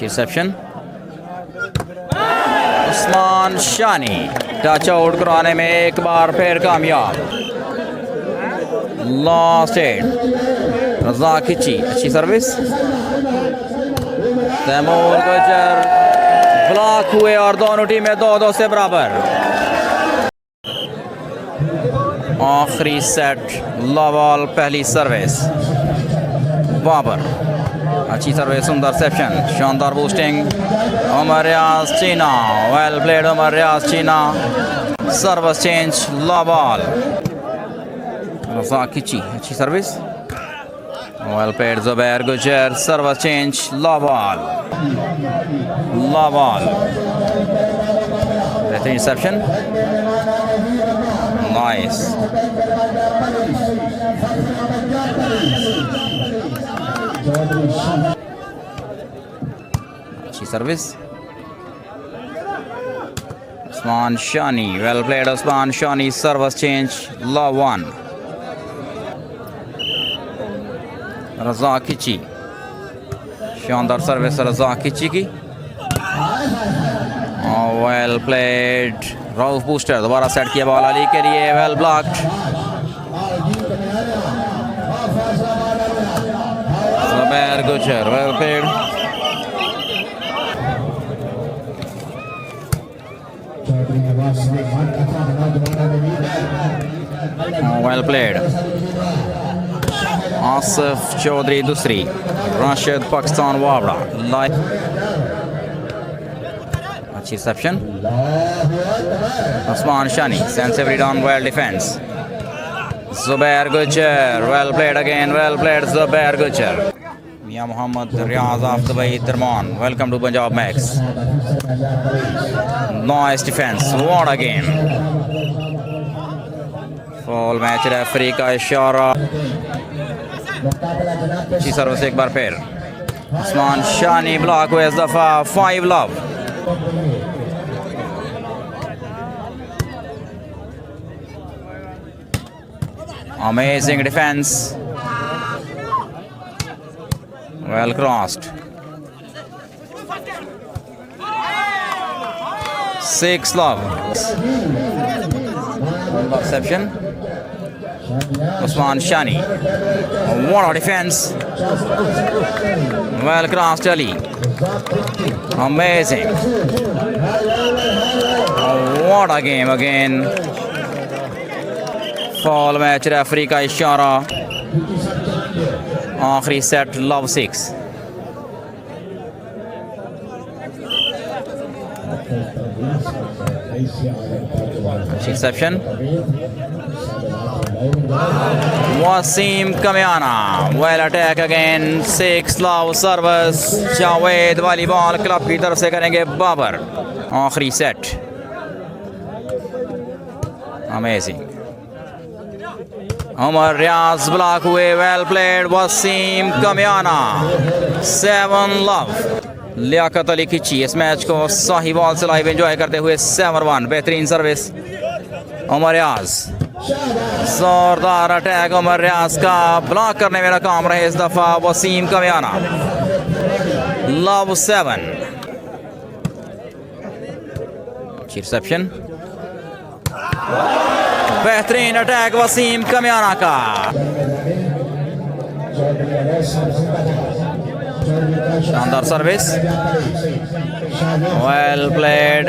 Reception. Usman Shani. Touch out कराने में एक बार फिर कामयाब। Last 8. Razzaq Khichi. अच्छी service. Taimur Gujjar block हुए और दोनों टीमें 2-2 से बराबर। आखरी सेट लॉबॉल पहली सर्विस बाबर। अच्छी सर्विस। सुंदर सेप्शन। शानदार boosting. Cheena. Well played Cheena. Service change लॉबॉल। रज़ाक खिची। अच्छी service. Well played Zubair Gujjar. Service change लॉबॉल। बेहतरीन सेप्शन। नाइस। अच्छी service. Usman Shani. Well played Usman Shani. Service change love 1। Razzaq Khichi. शानदार सर्विस रज़ाक खिची की। Well played Rauf booster. दोबारा सेट किया बॉल अली के लिए। Well blocked. Zubair Gujjar. Well played. Well played. Asif Chaudhry दूसरी। राशिद पाकिस्तान वावड़ा। अच्छी reception. Usman Shani. Sensitive read on well defence. Zubair Gujjar. Well played again. Well played Zubair Gujjar. Mia Muhammad Riaz of Dubai Darman. Welcome to Punjab Max. Nice defense. What a game. Foul match referee का इशारा। अच्छी service एक बार फिर। Usman Shani block हुए इस दफा। 5 love. Amazing defense. Well crossed. 6 love. Exception. Usman Shani. What a defense. Well crossed Ali. Amazing. What a game again. Fall match referee का इशारा. आखरी set love 6. Exception. Waseem Kamiana. Well attack again. 6 love service. Javed वाली ball club की तरफ से करेंगे बाबर. आखरी set. Amazing. Umar Riaz block हुए. Well played Waseem Kamiana. 7 love. Liaquat Ali Khichi इस मैच को सही बॉल से लाइव एंजॉय करते हुए 7-1. बेहतरीन सर्विस उमर रियाज. जोरदार अटैक उमर रियाज का. ब्लॉक करने में नाकाम रहे इस दफा वसीम कमियाना. लव 7. रिसेप्शन. बेहतरीन अटैक वसीम कमियाना का. शानदार सर्विस. Well played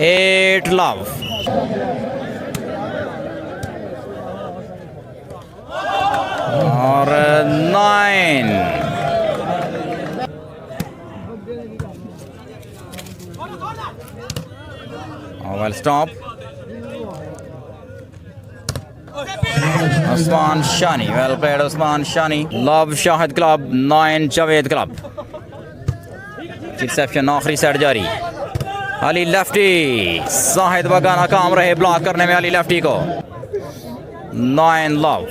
8 love. और 9. Well stop. Usman Shani. Well played Usman Shani. Love Shahid Club. 9 Jaavid Club. Reception आखरी सेट जारी. अली लेफ्टी. शाहिद बगा नाकाम रहे ब्लॉक करने में अली लेफ्टी को. 9 love.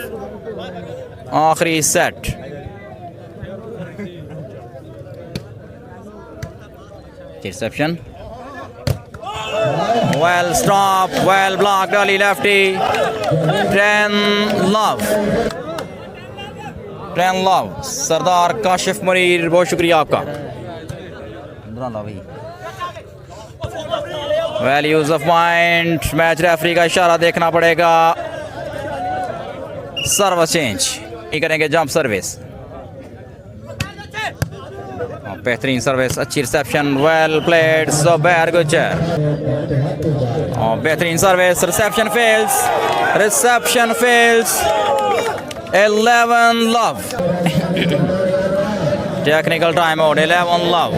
आखरी set. Reception. Well stop. Well blocked Ali lefty. 10 love. 10 love. Sardar Kashif Munir बहुत शुक्रिया आपका. Well use of point. Match referee का इशारा देखना पड़ेगा. सर्विस चेंज करेंगे. Jump service. बेहतरीन सर्विस. अच्छी reception. Well played Zubair Gujjar. बेहतरीन service. Reception fails. Reception fails. 11 love. Technical time out. 11 love.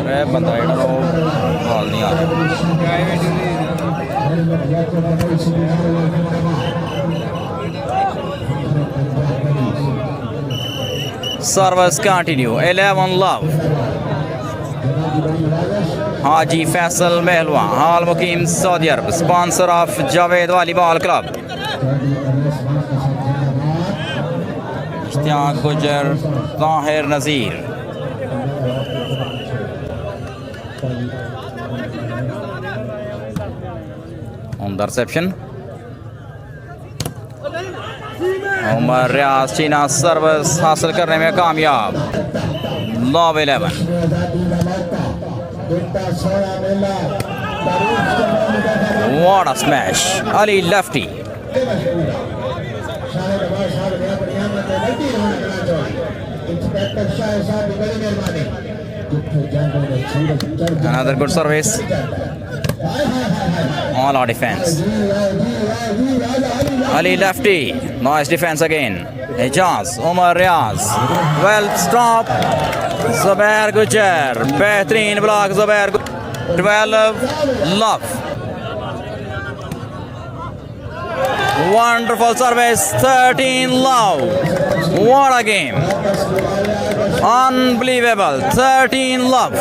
अरे बंदा बॉल नहीं आ रहा. Service continue. 11 love. Haji Faisal महलवा हाल मुकीम Saudi Arab. Sponsor of Javed वाली बॉल क्लब. गुजर ताहिर नज़ीर. उमदा रिसेप्शन. उमर रियाज चीना सर्विस हासिल करने में कामयाब. Love 11. What a smash. Ali lefty. Another good service. All our defense. Ali lefty. Nice defense again. E'jaz. Umar Riaz. Well stop. Zubair Gujjar. बेहतरीन block. Zubair 12 love. Wonderful service. 13 love. What a game. Unbelievable. 13 love.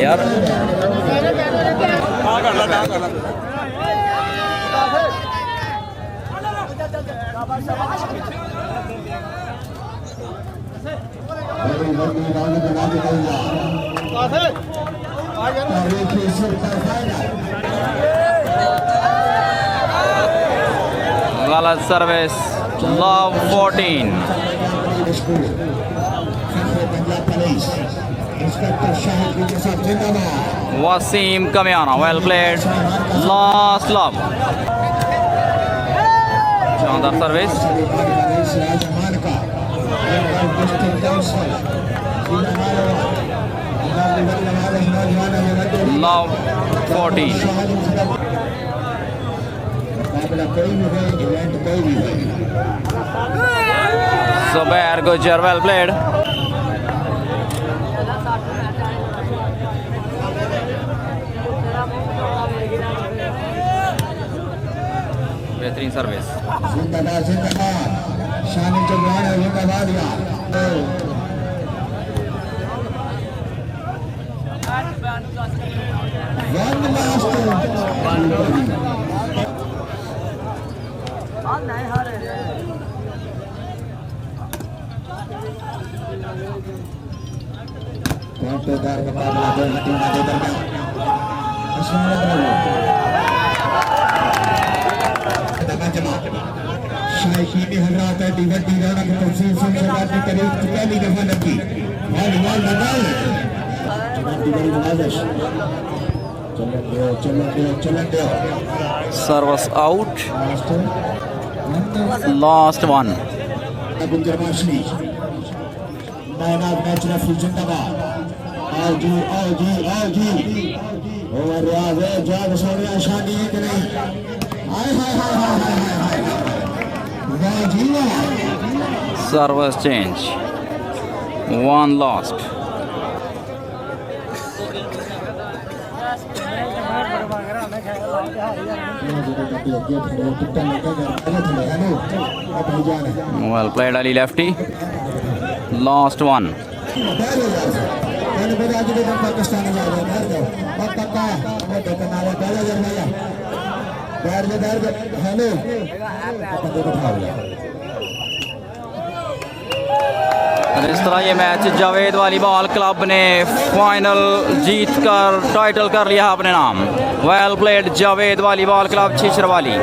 यार गलत service. Love 14. Waseem Kamiana, well played. Last love. शानदार service. Love 14. Zubair Gujjar, well played. बेहतरीन service. शानी चौहान है जिंदाबाद यार. कांटेदार मुकाबला दो टीमों के दरमियान. शायकीनी हजरात है डिवर दीवाना की तफसील से शबाब की तारीफ पहली दफा लगी. वाली वाल लगाए जनाब की बड़ी नवाजिश. चलन दो. Service out. Last one. Gujjar Waseem man of match referee जिंदाबाद. आओ जी और रियाज है जाग सोनिया शानी है कि नहीं. हाय हाय हाय हाय हाय वाह जी वाह. Service change. One lost. Well played Ali lefty. Last one. Pakistan इस तरह ये मैच जावेद वॉलीबॉल क्लब ने फाइनल जीत कर टाइटल कर लिया अपने नाम. Well played Javed volleyball club छिछरवाली.